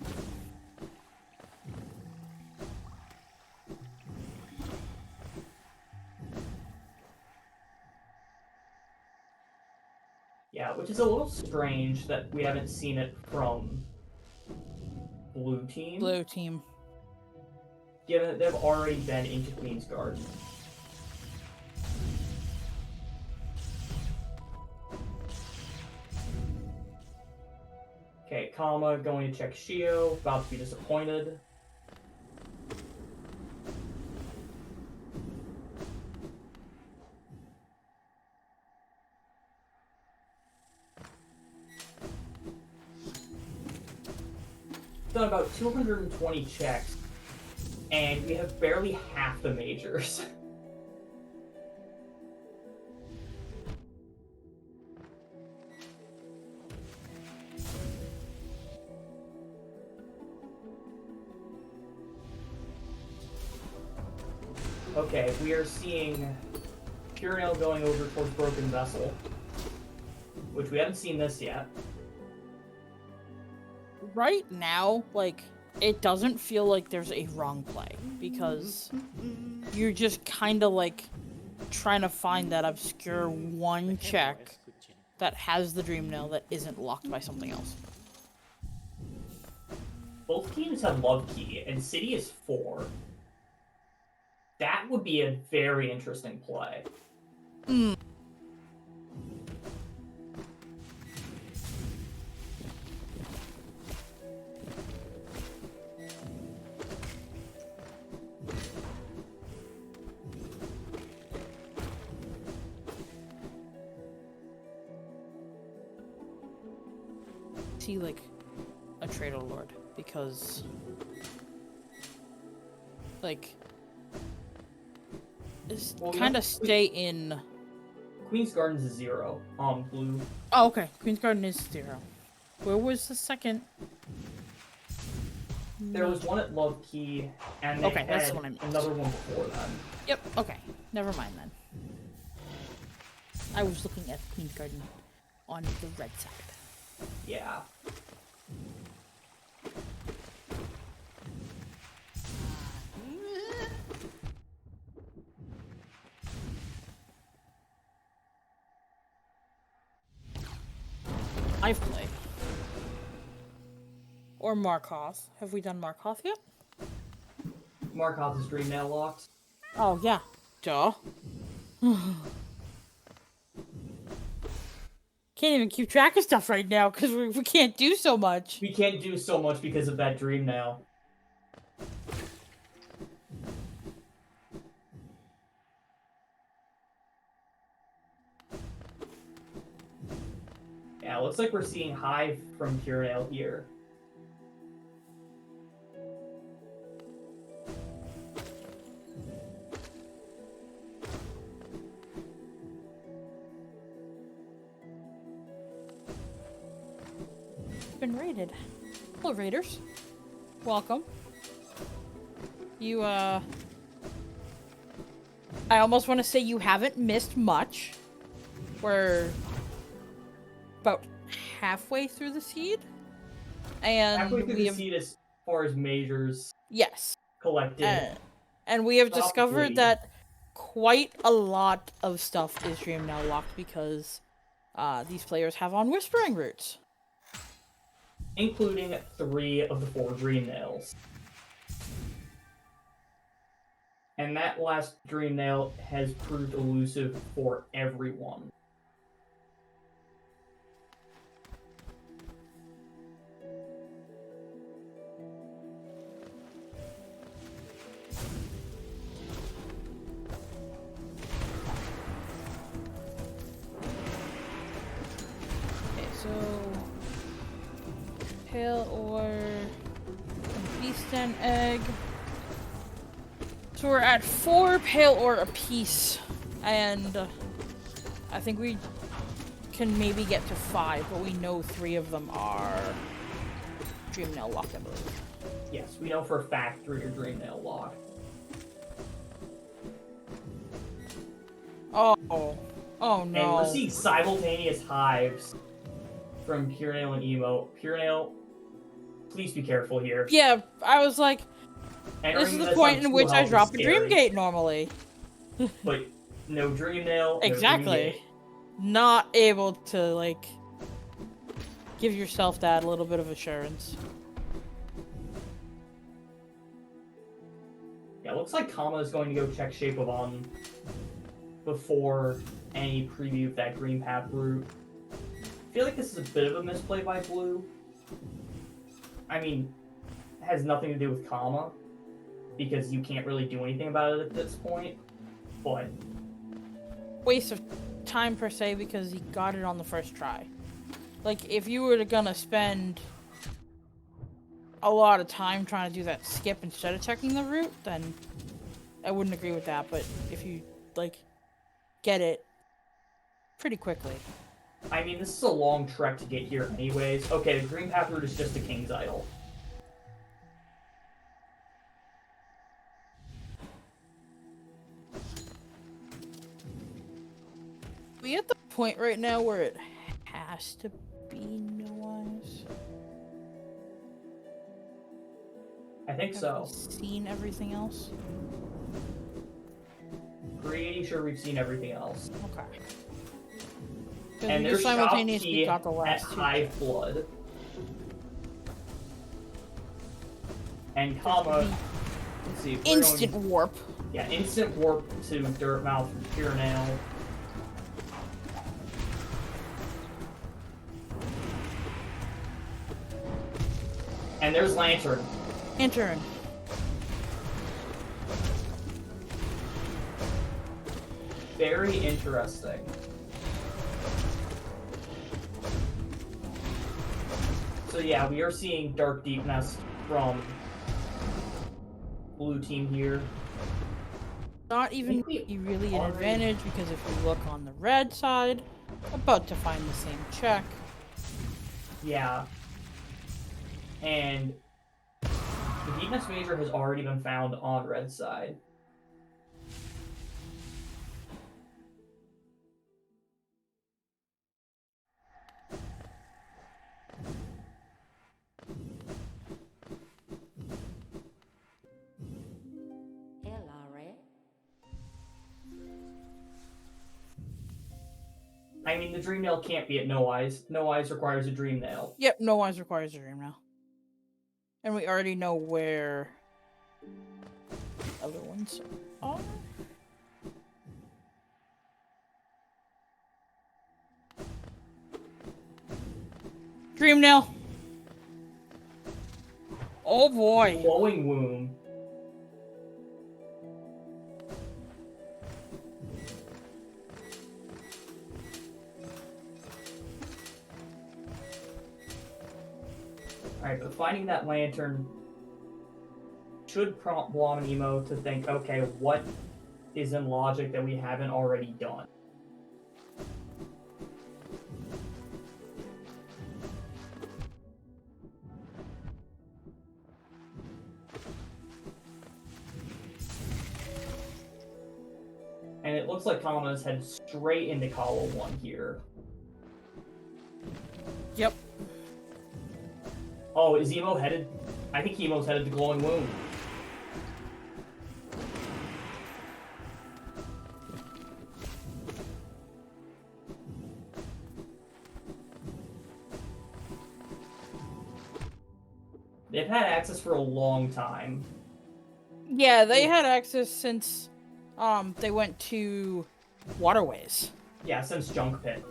Yeah, which is a little strange that we haven't seen it from Blue Team. Blue team. Given that they've already been into Queen's Garden. Okay, Kama going to check Shio, about to be disappointed. done about 220 checks, and we have barely half the majors. Okay, we are seeing purenail going over towards Broken Vessel, which we haven't seen this yet. Right now, like, it doesn't feel like there's a wrong play, because you're just kind of, like, trying to find that obscure one check that has the dream nail that isn't locked by something else. Both teams have Love Key, and City is 4. That would be a very interesting play. See, like, a Trader Lord, because, like, kind of stay in. Queen's Garden's a 0 on blue. Oh, okay. Queen's Garden is 0. Where was the second? There was one at Love Key, and they Okay, that's had the one I meant. another one before that. Yep, okay. Never mind then. I was looking at Queen's Garden on the red side. Yeah. I've played. Or Markoth. Have we done Markoth yet? Markov is Dream Nail locked. Oh, yeah. Duh. Can't even keep track of stuff right now because we can't do so much. We can't do so much because of that Dream Nail. Yeah, looks like we're seeing Hive from Purenail here. Been raided. Hello, raiders. Welcome. You, I almost want to say you haven't missed much. We're about halfway through the seed. And Halfway through we the have... seed as far as majors Yes. collected. And we have Probably. discovered that quite a lot of stuff is Dream now locked because these players have on Whispering Roots. Including 3 of the 4 Dream Nails. And that last Dream Nail has proved elusive for everyone. Okay, so... Pale ore, beast and egg. So we're at 4 pale ore apiece, and I think we can maybe get to 5, but we know 3 of them are Dream Nail locked, I believe. Yes, we know for a fact 3 are Dream Nail locked. Oh no. And we're seeing simultaneous hives from Purenail and Emo. Purenail, please be careful here. Yeah, I was like, Entering this is the this point on in 2 which I health is drop a scary. Dream Gate normally. But no Dream Nail, no Dream Exactly. Gate. Not able to, like, give yourself that little bit of assurance. Yeah, looks like Kama is going to go check Shape of On before any preview of that Green Path route. I feel like this is a bit of a misplay by Blue. I mean, it has nothing to do with Kama, because you can't really do anything about it at this point, but... Waste of time per se because he got it on the first try. Like, if you were gonna spend a lot of time trying to do that skip instead of checking the route, then I wouldn't agree with that. But if you like get it pretty quickly. I mean, this is a long trek to get here anyways. Okay, the green path route is just the King's Idol. We at the point right now where it has to be no eyes. I think Have so. we seen everything else? Pretty sure we've seen everything else. Okay. 'Cause And we there's just simultaneously Shopkey got the at last two high checks. flood. And Kama, let's see. we're Instant going- warp. Yeah, instant warp to Dirtmouth from purenail. And there's Lantern. Intern. Very interesting. So yeah, we are seeing Dark Deep Nest from blue team here. Not even Maybe really an already- advantage because if we look on the red side, about to find the same check. Yeah. And the Deep Nest Major has already been found on red side. I mean, the Dream Nail can't be at No Eyes. No Eyes requires a Dream Nail. Yep, no eyes requires a dream now. And we already know where the other ones are. Dream nail. Oh boy. Glowing Womb. Alright, but finding that lantern should prompt Blom and Emo to think, okay, what is in logic that we haven't already done? And it looks like Kama's headed straight into Kawa 1 here. Yep. Oh, is Emo headed? I think Emo's headed to Glowing Womb. They've had access for a long time. Yeah, they had access since they went to Waterways. Yeah, since Junk Pit.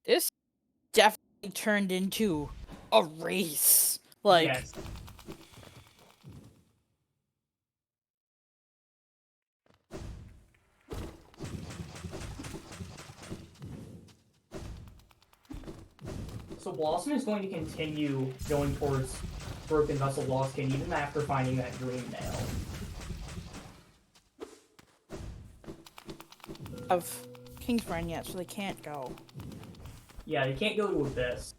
This definitely turned into a race. Like, Yes. So Blossom is going to continue going towards Broken Vessel Lost King even after finding that Dream Nail. of Kingsbrand yet, so they can't go. Yeah, they can't go to Abyss.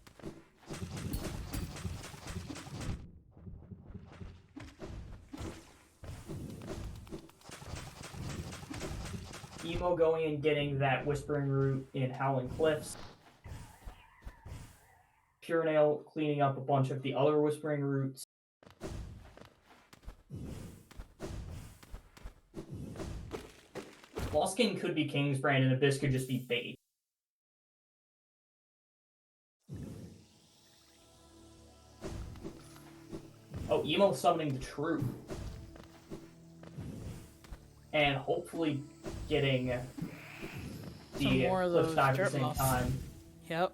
Emo going and getting that Whispering Root in Howling Cliffs. Purenail cleaning up a bunch of the other Whispering Roots. Lost King could be Kingsbrand and Abyss could just be bait. Oh, Emo summoning the Truth. and hopefully getting Some the more of cliff those dive at the dirt same moths. time. Yep.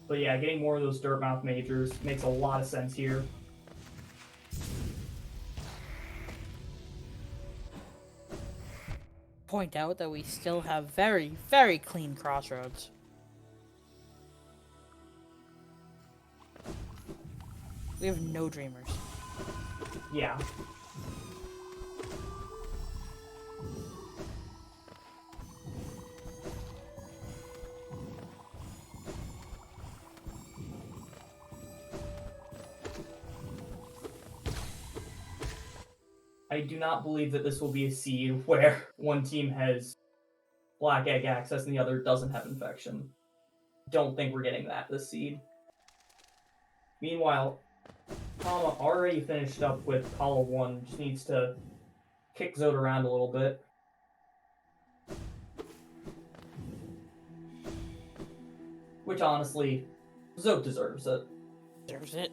But yeah, getting more of those dirt mouth majors makes a lot of sense here. Point out that we still have very, very clean crossroads. We have no dreamers. Yeah. I do not believe that this will be a seed where one team has black egg access and the other doesn't have infection. Don't think we're getting that this seed. Meanwhile, Kama already finished up with Kala 1, just needs to kick Zod around a little bit. Which honestly, Zod deserves it. There's it.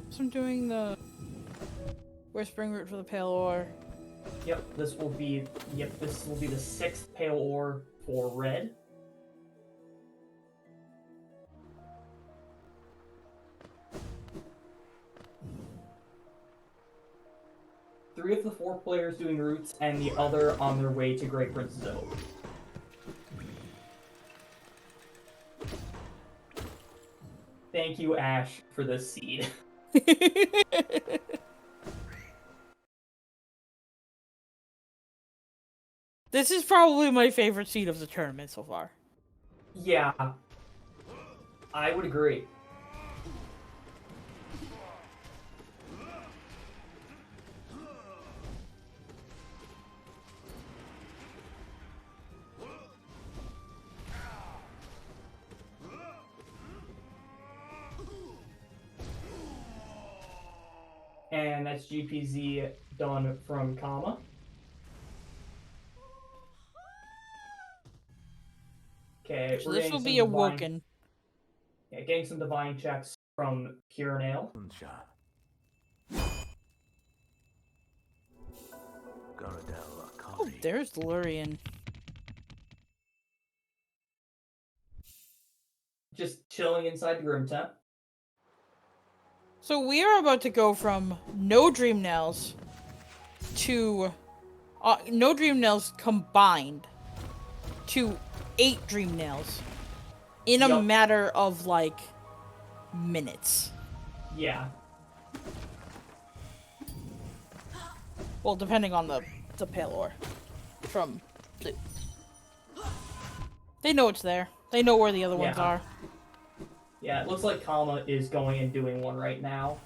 So I'm doing the Whispering Root for the Pale Ore. Yep, this will be the 6th pale ore for red. Three of the 4 players doing roots, and the other on their way to Great Prince Zod. Thank you, Ash, for this seed. This is probably my favorite seed of the tournament so far. Yeah, I would agree. And that's GPZ done from Kama. Okay, So we're this getting will some be divine, awoken. yeah, getting some divine checks from purenail. Unsha. Garadel Oh, Akali. there's Lurian. Just chilling inside the Grim Tent. So we are about to go from no dream nails to no dream nails combined to 8 dream nails in a Yup. matter of like minutes. Yeah. Well, depending on the pale ore from blue. They know it's there. They know where the other ones Yeah. are. Yeah, it looks like Kama is going and doing one right now.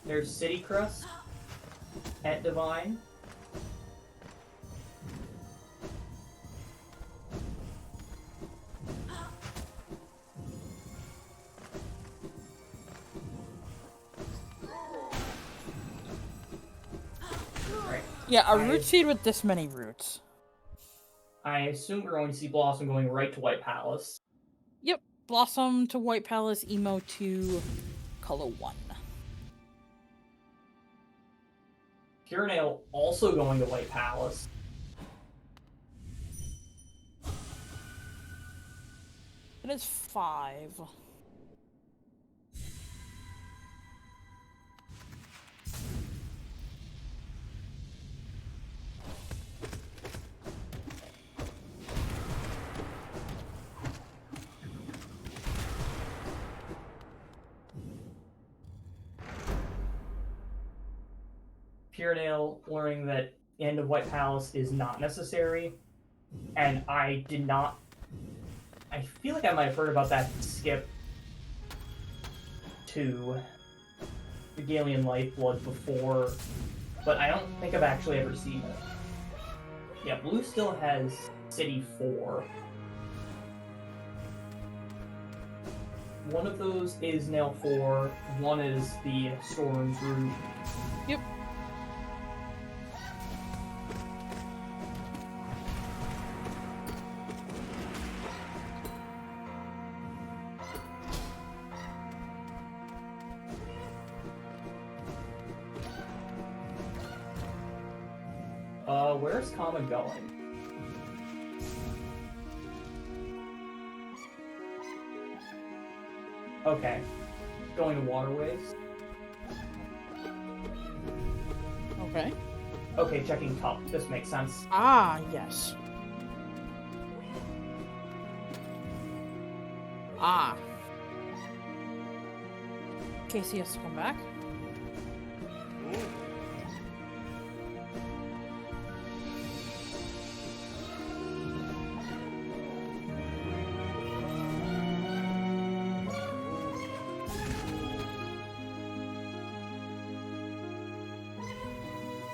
There's City Crest at Divine. Right. Yeah, a root seed with this many roots. I assume we're going to see Blossom going right to White Palace. Yep. Blossom to White Palace, Emo to Color 1. Purenail also going to White Palace. It is 5. Purenail learning that in the White Palace is not necessary, and I did not. I feel like I might have heard about that skip to the Galian Lifeblood before, but I don't think I've actually ever seen it. Yeah, Blue still has City 4. One of those is Nail 4, one is the Storm's Root. Yep. Where's Kama going? Okay. Going to Waterways. Okay. Okay, checking top. This makes sense. Ah, yes. Ah. Casey has to come back.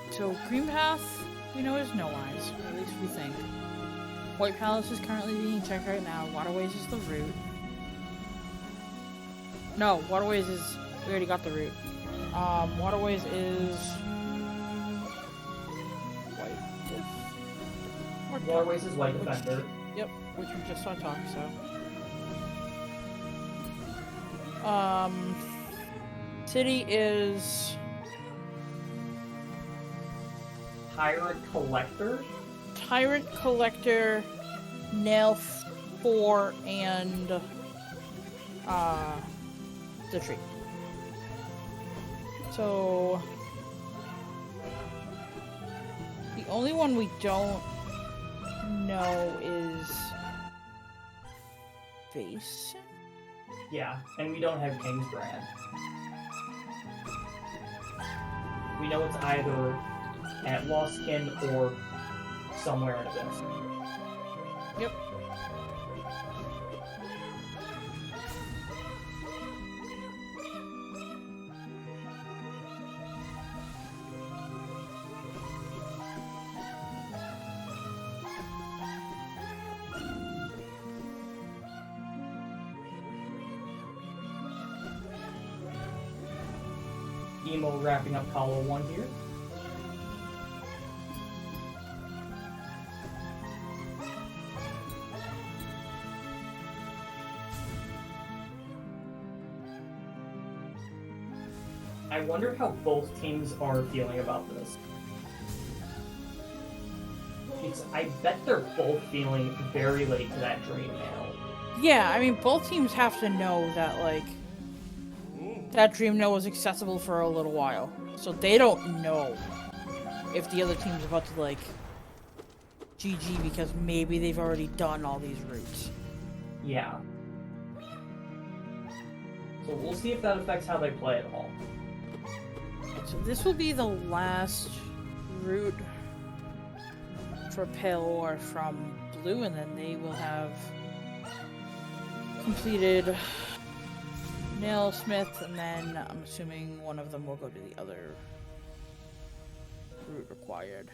So Green Path, we know is no eyes, or at least we think. White Palace is currently being checked right now. Waterways is the route. No, Waterways is, we already got the route. Waterways is White. Waterways is White Defender. Yep, which we just saw talk, so. City is Tyrant Collector. Tyrant Collector, Nail 4, and the tree. So the only one we don't know is Face. Yeah, and we don't have King's Brand. We know it's either at Lost Kin or somewhere in Abyss. Yep. Emo wrapping up Hollow 1 here. I wonder how both teams are feeling about this. Because I bet they're both feeling very late to that dream nail. Yeah, I mean, both teams have to know that, like, that dream nail was accessible for a little while. So they don't know if the other team's about to, like, GG because maybe they've already done all these routes. Yeah. So we'll see if that affects how they play at all. So this will be the last route for Pale Ore from Blue, and then they will have completed Nailsmith, and then I'm assuming one of them will go to the other route required.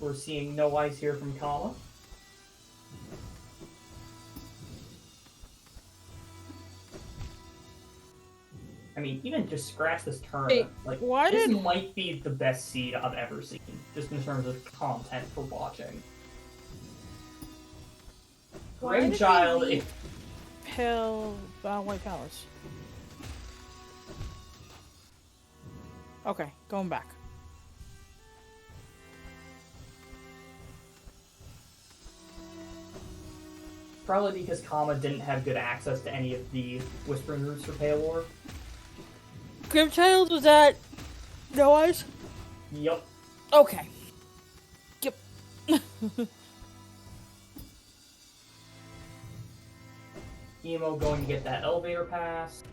We're seeing no eyes here from Kama. I mean, even just scratch this turn. Wait, like, why this did- might be the best seed I've ever seen, just in terms of content for watching. Why did Grimchild, they if Pale White Palace. Okay, going back. probably because Kama didn't have good access to any of the Whispering Roots for Paylor. Grimchild was at No Eyes? Yup. Okay. Yep. Emo going to get that elevator pass.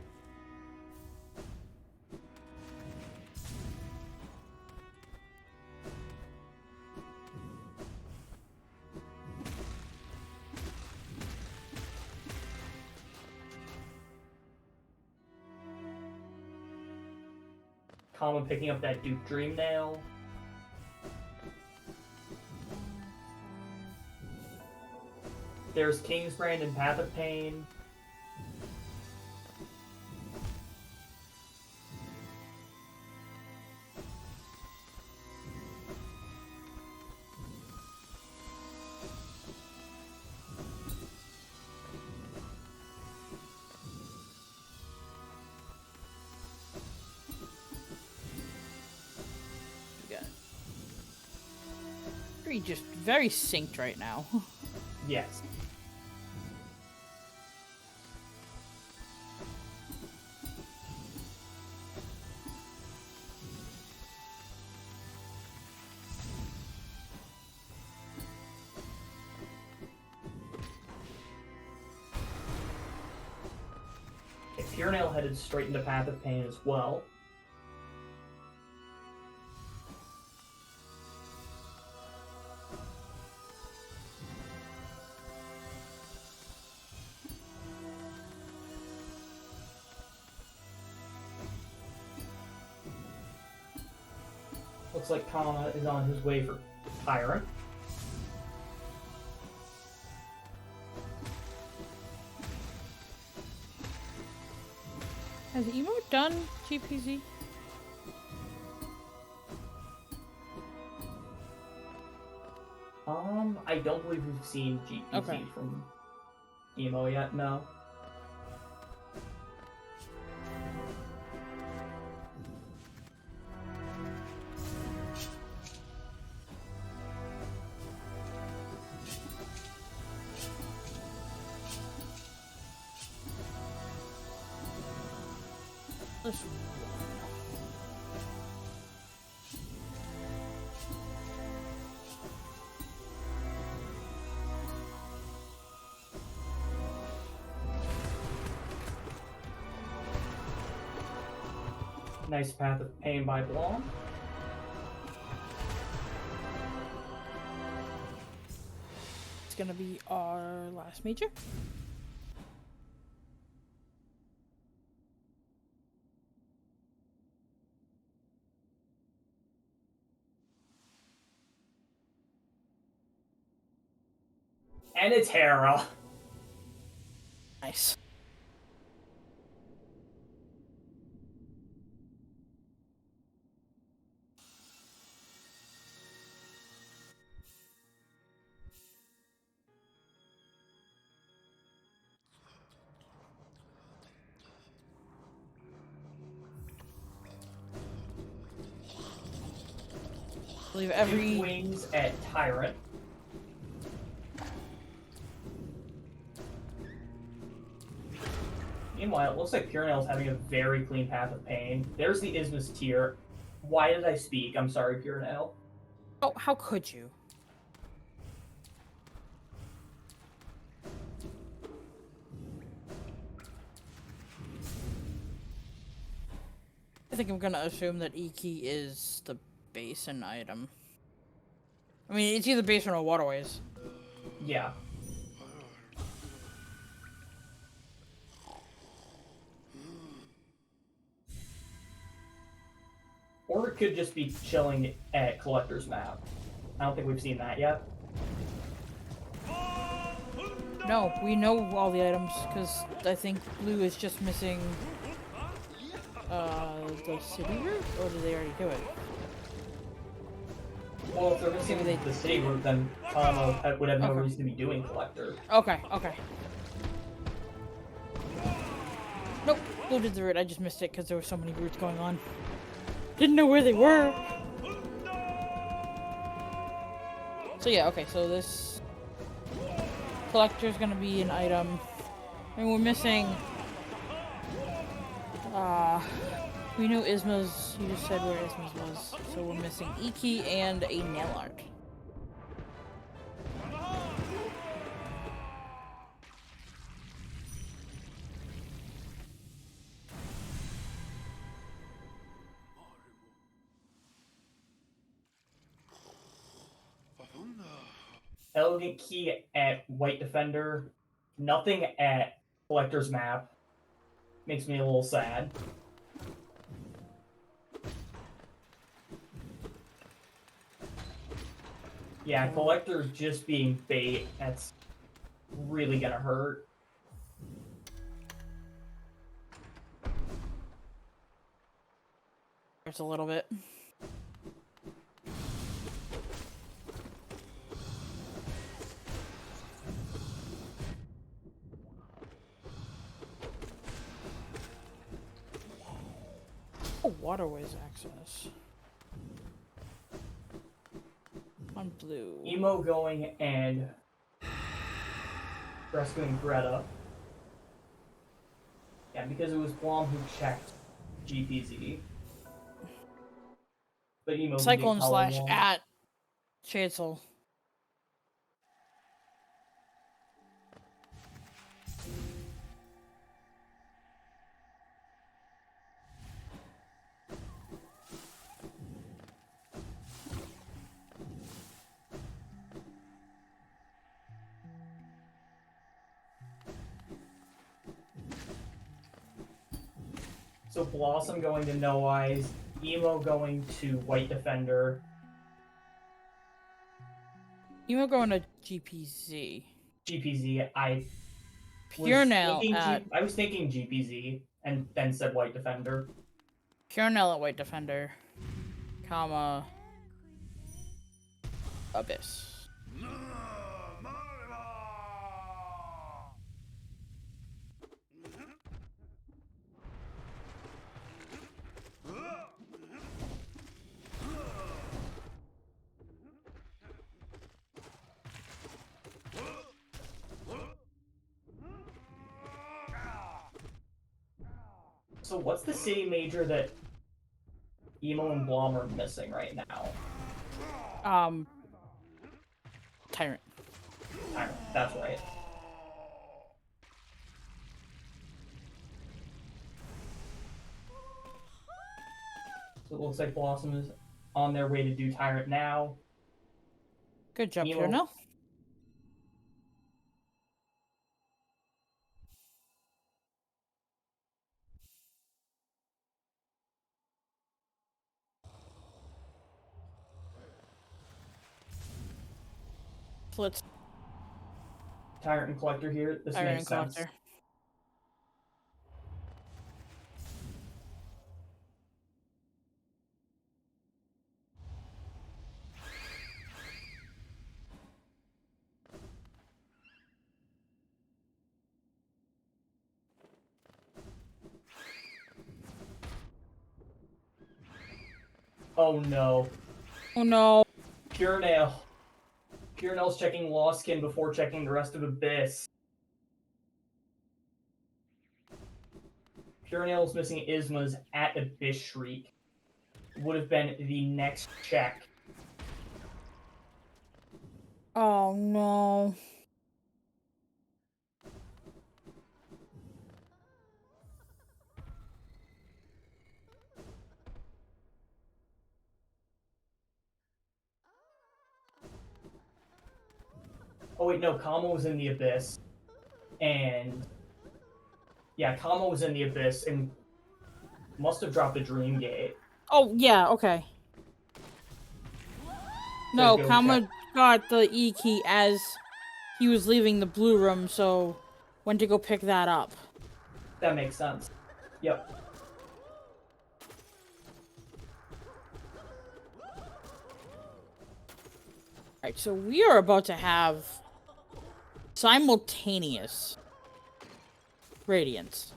Kama picking up that Duke Dream Nail. There's King's Brand and Path of Pain. Just very synced right now. Yes. Okay, Purenail headed straight into Path of Pain as well. Looks like Kama is on his way for Tyrant. Has Emo done GPZ? I don't believe we've seen GPZ from Emo yet, no. Nice Path of Pain by Blom. It's gonna be our last major. And it's Hera. Nice. I believe every Duke Wings at Tyrant. Meanwhile, it looks like Purenail's having a very clean Path of Pain. There's the Ismus tier. Why did I speak? I'm sorry, Purenail. Oh, how could you? I think I'm gonna assume that E-Key is the basin item. I mean, it's either basin or waterways. Yeah. Or it could just be chilling at Collector's Map. I don't think we've seen that yet. No, we know all the items, because I think Blue is just missing the city route, or did they already do it? Well, if they're missing the city route, then Kama would have no reason to be doing Collector. Okay, okay. Nope, Blue did the route, I just missed it because there were so many routes going on. Didn't know where they were! So yeah, okay, so this collector's gonna be an item. And we're missing we knew Isma's, you just said where Isma's was. So we're missing E-Key and a nail art. Elegant Key at White Defender. Nothing at Collector's Map. Makes me a little sad. Yeah, collector just being bait, that's really gonna hurt. There's a little bit. Oh, waterways access. On blue. Emo going and rescuing Greta. Yeah, because it was Blom who checked GPZ. But Emo can get Cyclone color slash one. at Chancel. So Blossom going to No Eyes, Emo going to White Defender. Emo going to GPZ. GPZ, I Pure nail was thinking GPZ and then said White Defender. Pure nail at White Defender, comma Abyss. So what's the city major that Emo and Blom are missing right now? Tyrant. Tyrant, that's right. So it looks like Blossom is on their way to do Tyrant now. Good job, Emo- Pure nail. Let's Tyrant and Collector here. This Tyrant makes and sense. Collector. Oh no. Oh no. Pure Nail. Pure Nail's checking Lostkin before checking the rest of Abyss. Pure Nail's missing Isma's at Abyss Shriek. Would have been the next check. Oh no. Oh wait, no, Kama was in the Abyss. And yeah, Kama was in the Abyss and must have dropped a Dream Gate. Oh yeah, okay. No, go Kama check. got the E key as he was leaving the blue room, so went to go pick that up. That makes sense. Yep. Alright, so we are about to have simultaneous radiance.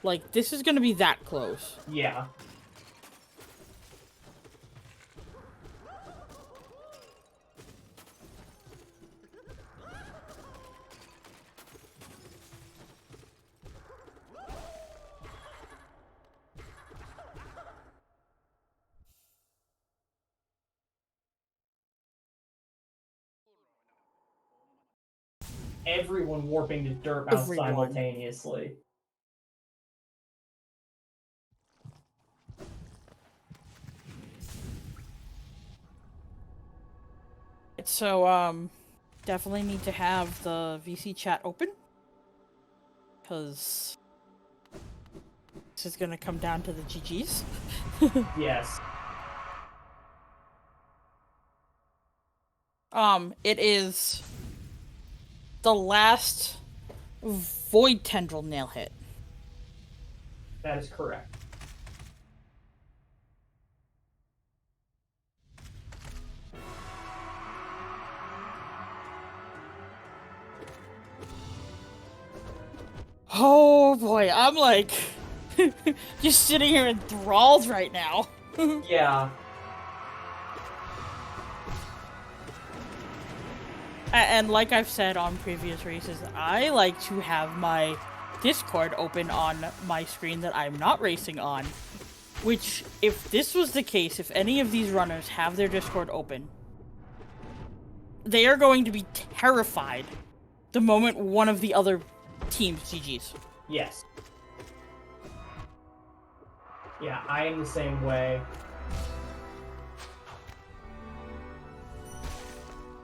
Like, this is gonna be that close. Yeah. Everyone warping to Dirt Mouth Everyone. simultaneously. So, definitely need to have the VC chat open. Because this is gonna come down to the GGs. Yes. It is the last void tendril nail hit. That is correct. Oh boy, I'm like just sitting here enthralled right now. Yeah. And like I've said on previous races, I like to have my Discord open on my screen that I'm not racing on. Which, if this was the case, if any of these runners have their Discord open, they are going to be terrified the moment one of the other teams GG's. Yes. Yeah, I am the same way.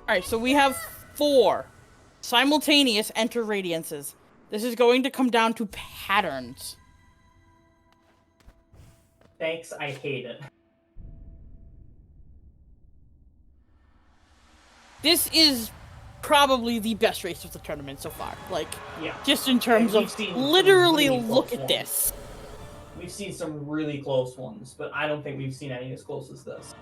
Alright, so we have 4 simultaneous enter radiances. This is going to come down to patterns. Thanks, I hate it. This is probably the best race of the tournament so far. Like, Yeah. just in terms we've of seen some literally really look close at this. We've seen some really close ones, but I don't think we've seen any as close as this.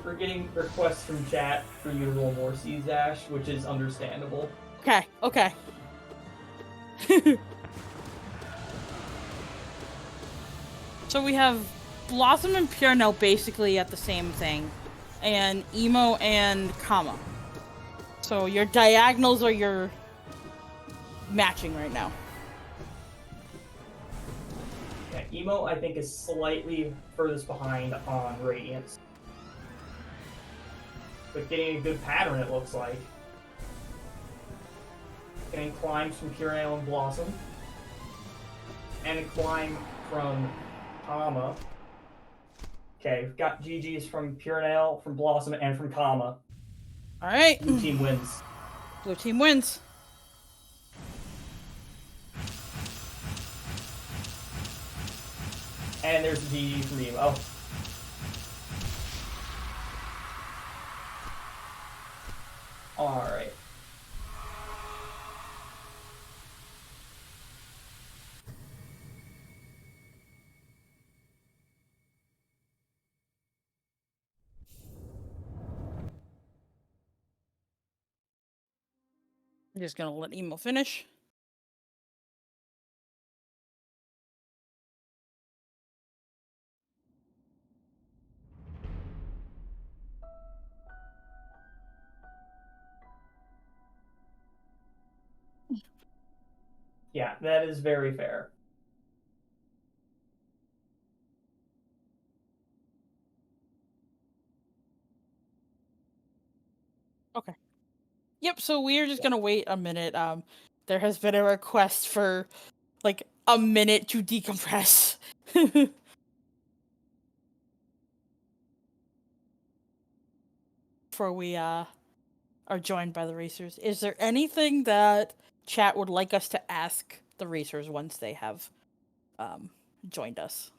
We're getting requests from chat for you to roll more Seas Ash, which is understandable. Okay. So we have Blossom and Purenail basically at the same thing, and Emo and Kama. So your diagonals are your matching right now. Yeah, Emo, I think, is slightly furthest behind on Radiance. But getting a good pattern, it looks like. Getting climbs from Purenail and Blossom. And a climb from Kama. Okay, we've got GG's from Purenail, from Blossom, and from Kama. Alright. Blue team wins. Blue team wins. And there's the GG from Emo. Alright. I'm just gonna let Emo finish. Yeah, that is very fair. Okay. Yep, so we're just gonna wait a minute. There has been a request for, like, a minute to decompress. Before we, are joined by the racers. Is there anything that chat would like us to ask the racers once they have, joined us?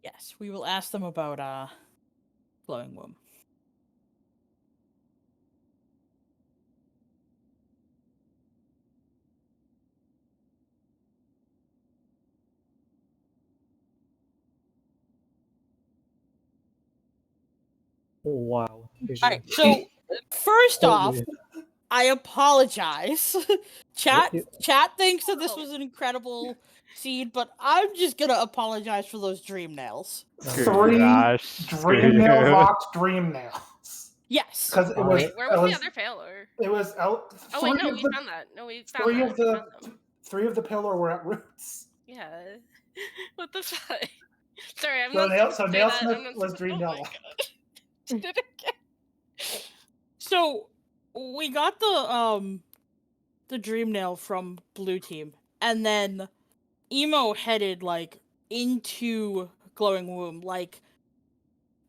Yes, we will ask them about, Glowing Womb. Wow. Alright, so, first off, Holy- I apologize. Chat You- chat thinks that this was an incredible seed, but I'm just gonna apologize for those dream nails. Three Gosh, dream nail box dream nails. Yes. Because it was. Wait, Wait, where was the other failure? It was out. Oh wait, no, of we the, found that. No, we found three that. of We the found them. three of the pillar were at roots. Yeah. What the fuck? Sorry, I'm So not supposed to say that. I'm Nailsmith not was supposed- Dream oh Yellow. my god. Did it again. So we got the dream nail from blue team, and then Emo headed like into glowing womb, like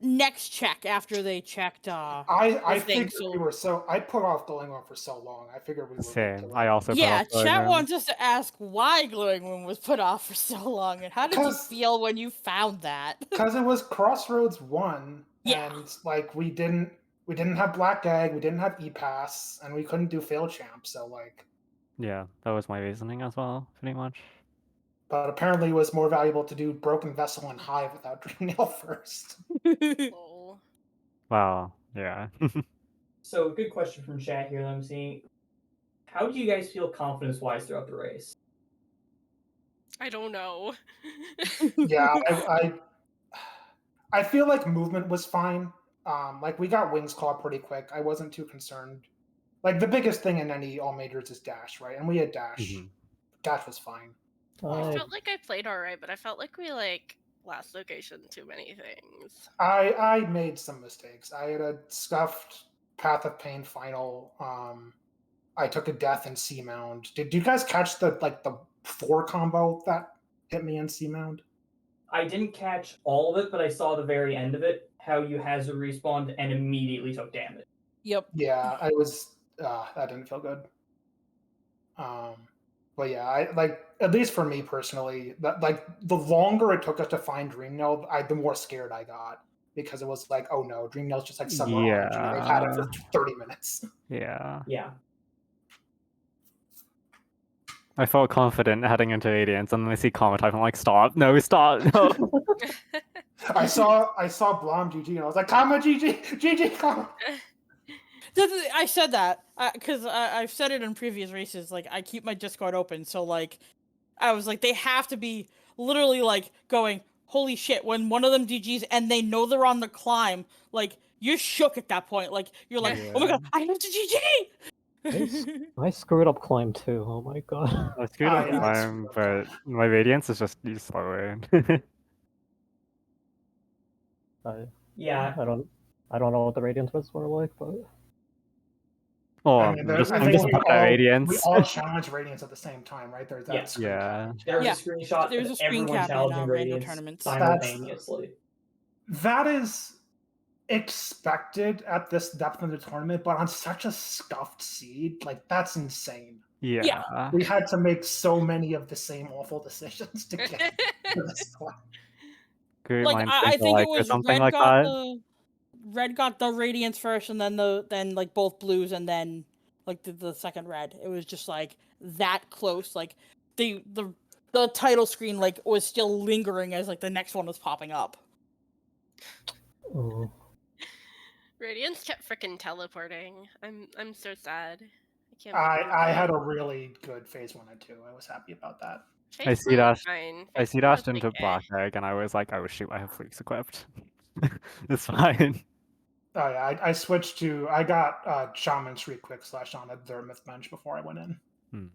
next check after they checked I thing, figured so- we were so. I put off going on for so long. I figured we were. Same. I also put yeah, off glowing chat womb. wants us to ask why glowing womb was put off for so long, and how did you 'Cause- feel when you found that? Because it was Crossroads 1, Yeah. and like we didn't have Black Egg, we didn't have E-Pass, and we couldn't do Fail Champ, so like. Yeah, that was my reasoning as well, pretty much. But apparently, it was more valuable to do Broken Vessel and Hive without Dream Nail first. Lol. Wow. Yeah. So, good question from chat here that I'm seeing. How do you guys feel confidence-wise throughout the race? I don't know. Yeah, I feel like movement was fine. Like we got Wings Claw pretty quick. I wasn't too concerned. Like the biggest thing in any all majors is dash, right? And we had dash. Mhm. Dash was fine. I felt like I played alright, but I felt like we last location too many things. I made some mistakes. I had a scuffed Path of Pain final. I took a death in C Mound. Did you guys catch the 4 combo that hit me in C Mound? I didn't catch all of it, but I saw the very end of it, how you hazard respawned and immediately took damage. Yep. Yeah, I was. That didn't feel good. But yeah, I like at least for me personally, that like the longer it took us to find Dreamnail, the more scared I got because it was like, oh no, Dreamnail's just like somewhere on They've had it for 30 minutes. Yeah. Yeah. I felt confident heading into Radiance, and then I see Karma type, I'm like, stop, no, stop, no. I saw Blom GG and I was like, Kama GG, GG Kama. I said that because I've said it in previous races. Like I keep my Discord open, so like I was like, they have to be literally like going, holy shit, when one of them GGs and they know they're on the climb. Like you're shook at that point. Like you're like, oh my god, I have to GG. I screwed up climb too. Oh my god. I screwed up yeah, time, but my Radiance is just slower. Yeah. I don't know what the radiance was were like, but Oh, I mean, I'm just we put that Radiance. We all challenge Radiance at the same time, right? There's that Yeah. screen Yeah. cap. There's Yeah, a screenshot there's of a screen everyone cap in, challenging Rando Radiance tournaments. simultaneously. That is expected at this depth in the tournament, but on such a scuffed seed, like that's insane. Yeah. We had to make so many of the same awful decisions to get to this point. Great Like minds I think think alike it or was something Red like got that. Red got the Radiance first, and then like both blues, and then like the second red. It was just like that close. Like the title screen like was still lingering as like the next one was popping up. oh, Radiance kept frickin' teleporting. I'm so sad. I can't. I had a really good phase 1 and 2. I was happy about that. I see that. I see that dashed into Black Egg, and I was like, oh shoot, I have Freaks equipped. It's fine. Oh yeah, I switched to I got Shaman Shriek Quick Slash on a Dermith bench before I went in.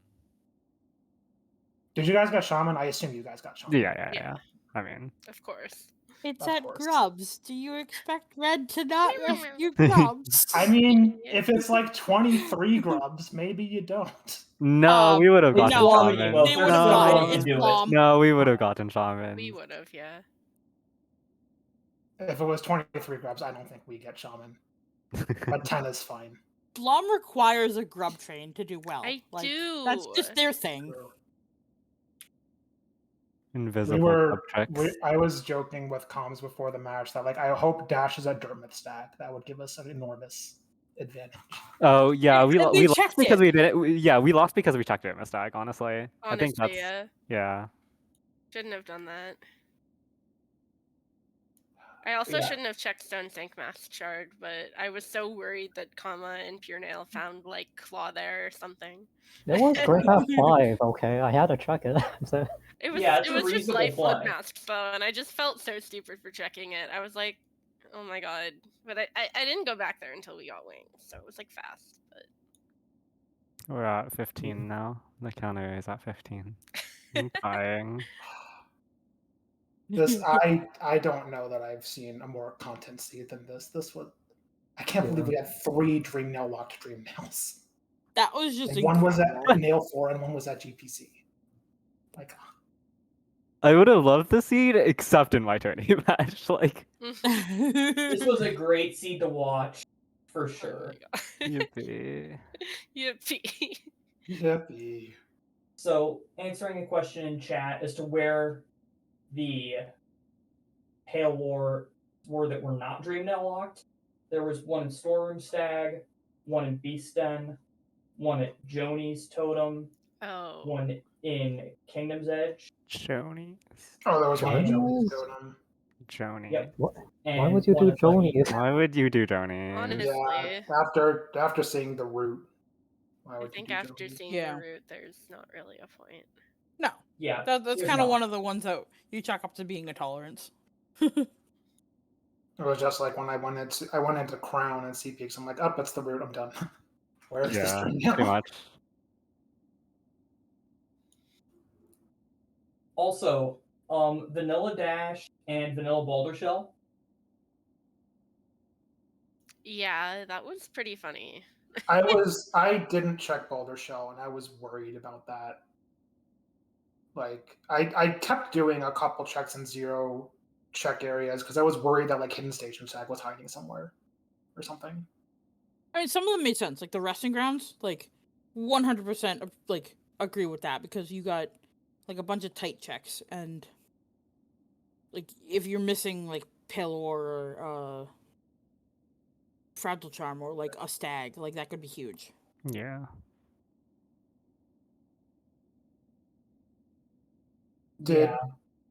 Did you guys get Shaman? I assume you guys got Shaman. Yeah. I mean, Of course. It's Of at course. Grubs. Do you expect Red to not rescue Grubs? I mean, if it's like 23 grubs, maybe you don't. no, we would have It's gotten Blom Shaman. Emo. They There's would have no gotten one it. to It's do it. Blom. No, we would have gotten Shaman. We would have, yeah. If it was 23 grubs, I don't think we get Shaman. But 10 is fine. Blom requires a Grub train to do well. I like, do. That's just their thing. Invisible tricks. I was joking with comms before the match that like I hope Dash is at Dermot stack. That would give us an enormous advantage. Oh yeah, we And we lost checked because it. we did it. Yeah, we lost because we checked it, Mistag. Honestly, I think Honestly, that's yeah. yeah. Shouldn't have done that. I also Yeah. shouldn't have checked Stone Sank Mask Shard, but I was so worried that Kama and Purenail found like Claw there or something. it was Great Half 5. Okay, I had to check it. So, It was Yeah, it's it a was just reasonable life flood play. mask though, and I just felt so stupid for checking it. I was like, Oh my god. But I didn't go back there until we got wings, so it was like fast. But We're at 15 now. The counter is at 15. I'm dying. This I don't know that I've seen a more content seed than this. This was I can't believe we had 3 Dream Nail locked Dream Nails. That was just Like, one was at incredible. Nail 4 and one was at GPC. Like, I would have loved the seed, except in my tourney match. Like, This was a great seed to watch, for oh sure. my god. yippee. Yippee. yippee. So, answering a question in chat as to where the Pale War were that were not Dream Nail locked, there was one in Storeroom Stag, one in Beast Den, one at Joni's Totem, Oh. one in Kingdom's Edge. Jonies. Oh, there was one at What? Joey's Totem. Jonies. Yep. What? And Why would you one do at Lucky. Jonies? Why would you do Jonies? Honestly. Yeah, after seeing the route, why I would think you do after Jonies? seeing Yeah. the route, there's not really a point. No, Yeah, that's there's kind of not. one of the ones that you chalk up to being a tolerance. It was just like when I went into Crown and Sea Peaks. I'm like, oh, that's the route. I'm done. Where is this Yeah, Dream Nail? pretty much. Also, Vanilla Dash and Vanilla Boulder Shell. Yeah, that was pretty funny. I didn't check Boulder Shell and I was worried about that. Like I kept doing a couple checks in 0 check areas because I was worried that like Hidden Station Tag was hiding somewhere or something. I mean, some of them made sense, like the resting grounds, like 100% like agree with that because you got like a bunch of tight checks and like if you're missing like Pelor or Fragile Charm or like a stag, like that could be huge. Yeah.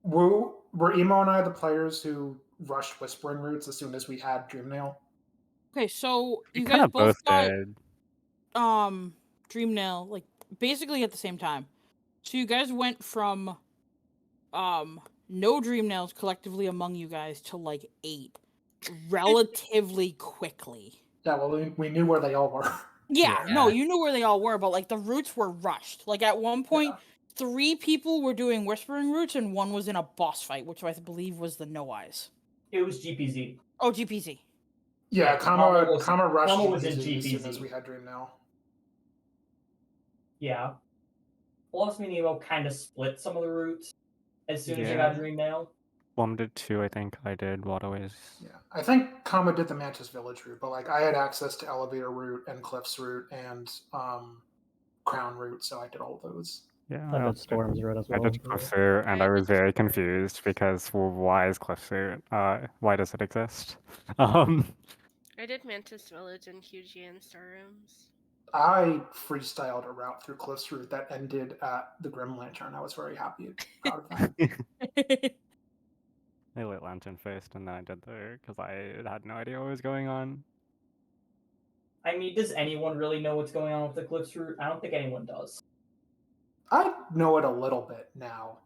Were Emo and I the players who rushed Whispering Roots as soon as we had Dream Nail? Okay, so We you kind guys of both got did. Dream Nail like basically at the same time. So you guys went from no Dream Nails collectively among you guys to like 8 relatively quickly. Yeah, well, we knew where they all were. Yeah, Yeah. no, you knew where they all were, but like the routes were rushed. Like at one point, 3 people were doing Whispering Routes and 1 was in a boss fight, which I believe was the No Eyes. It was GPZ. Oh, GPZ. Yeah, Kama rushed Kama was in GPZ as soon GPZ. as we had Dream Nail. Yeah. Blossom and Emo kind of split some of the routes as soon as they Yeah. got Dream Nail. 1 did 2, I think I did Waterways. Yeah, I think Kama did the Mantis Village route, but like I had access to Elevator route and Cliffs route and Crown route, so I did all those. Yeah, I did Storm's route as I well. did Cliffsuit, and I was did very Storm. confused because, well, why is Cliffsuit? Why does it exist? I did Mantis Village and QGN Storerooms. I freestyled a route through Cliffs route that ended at the Grim Lantern. I was very happy, proud of that. I lit Lantern first, and then I did the because I had no idea what was going on. I mean, does anyone really know what's going on with the Cliffs route? I don't think anyone does. I know it a little bit now,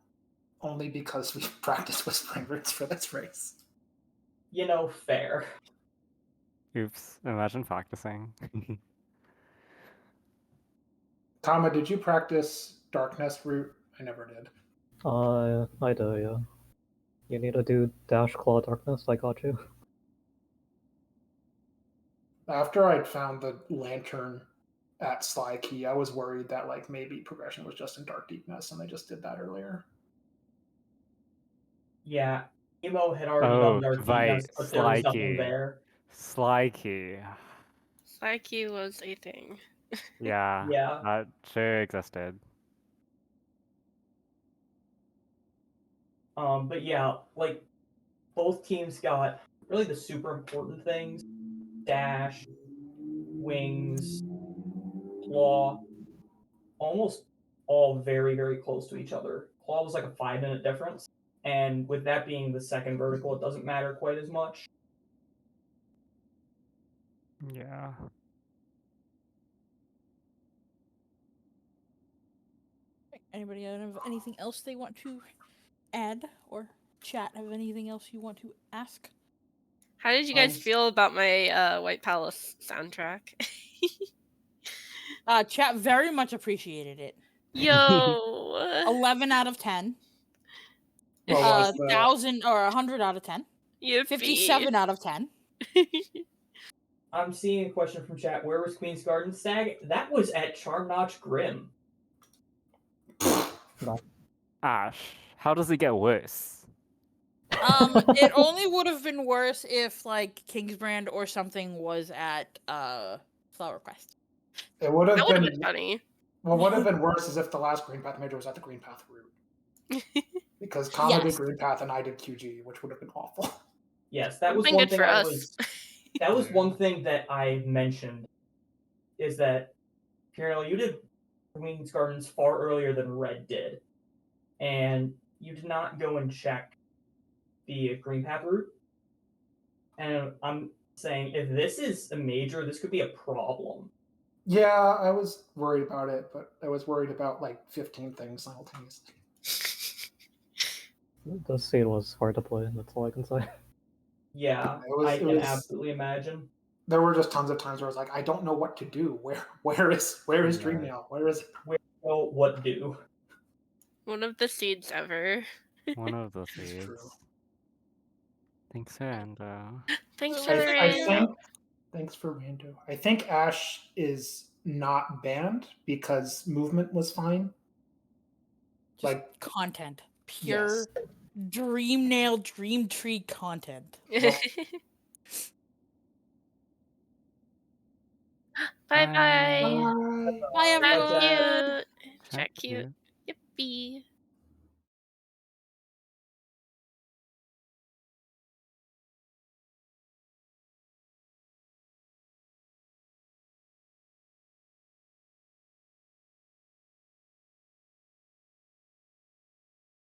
only because we practiced Whispering Roots for this race. You know, fair. Oops! Imagine practicing. Kama, did you practice Darkness route? I never did. I do, yeah. You need to do Dash Claw Darkness, I got you. After I'd found the lantern at Sly Key, I was worried that like maybe progression was just in Dark Deepness, and I just did that earlier. Yeah, Emo had already done Dark right, Deepness, but there was nothing Slikey. there. Slikey. Psyche was a thing. Yeah. Yeah. That sure existed. But yeah, like both teams got really the super important things: dash, wings, claw, almost all very, very close to each other. Claw was like a 5-minute difference, and with that being the second vertical, it doesn't matter quite as much. Yeah. Anybody have anything else they want to add or chat? Have anything else you want to ask? How did you guys Um, feel about my White Palace soundtrack? Chat very much appreciated it. Yo. 11 out of 10. What was the 1,000 or 100 out of 10. Yippee. 57 out of 10. I'm seeing a question from chat. Where was Queen's Garden Stag? That was at Charm Notch Grim. Ash, how does it get worse? It only would have been worse if like Kingsbrand or something was at Flower Quest. it would have That would have been been funny. what would have been worse is if the last Green Path major was at the Green Path route. Because Kama did Yes. Green Path and I did QG, which would have been awful. Yes, that was Something one good thing for I us. was. That was one thing that I mentioned, is that Purenail, you did Queen's Gardens far earlier than Red did, and you did not go and check the Green Path route. And I'm saying, if this is a major, this could be a problem. Yeah, I was worried about it, but I was worried about like 15 things simultaneously. The scene was hard to play, that's all I can say. Yeah, It I can was- absolutely imagine. There were just tons of times where I was like, I don't know what to do. Where is Dreamnail? Where is So what do? One of the seeds ever. One of the It's seeds. true. Thanks, Rando. Thanks for I- the I raid. think thanks for Rando. I think Ash is not banned because movement was fine. Just Like content. Pure Dreamnail Dream Tree content. well, Bye bye. bye. Bye Chat everyone. cute. Chat Chat cute. Yippee.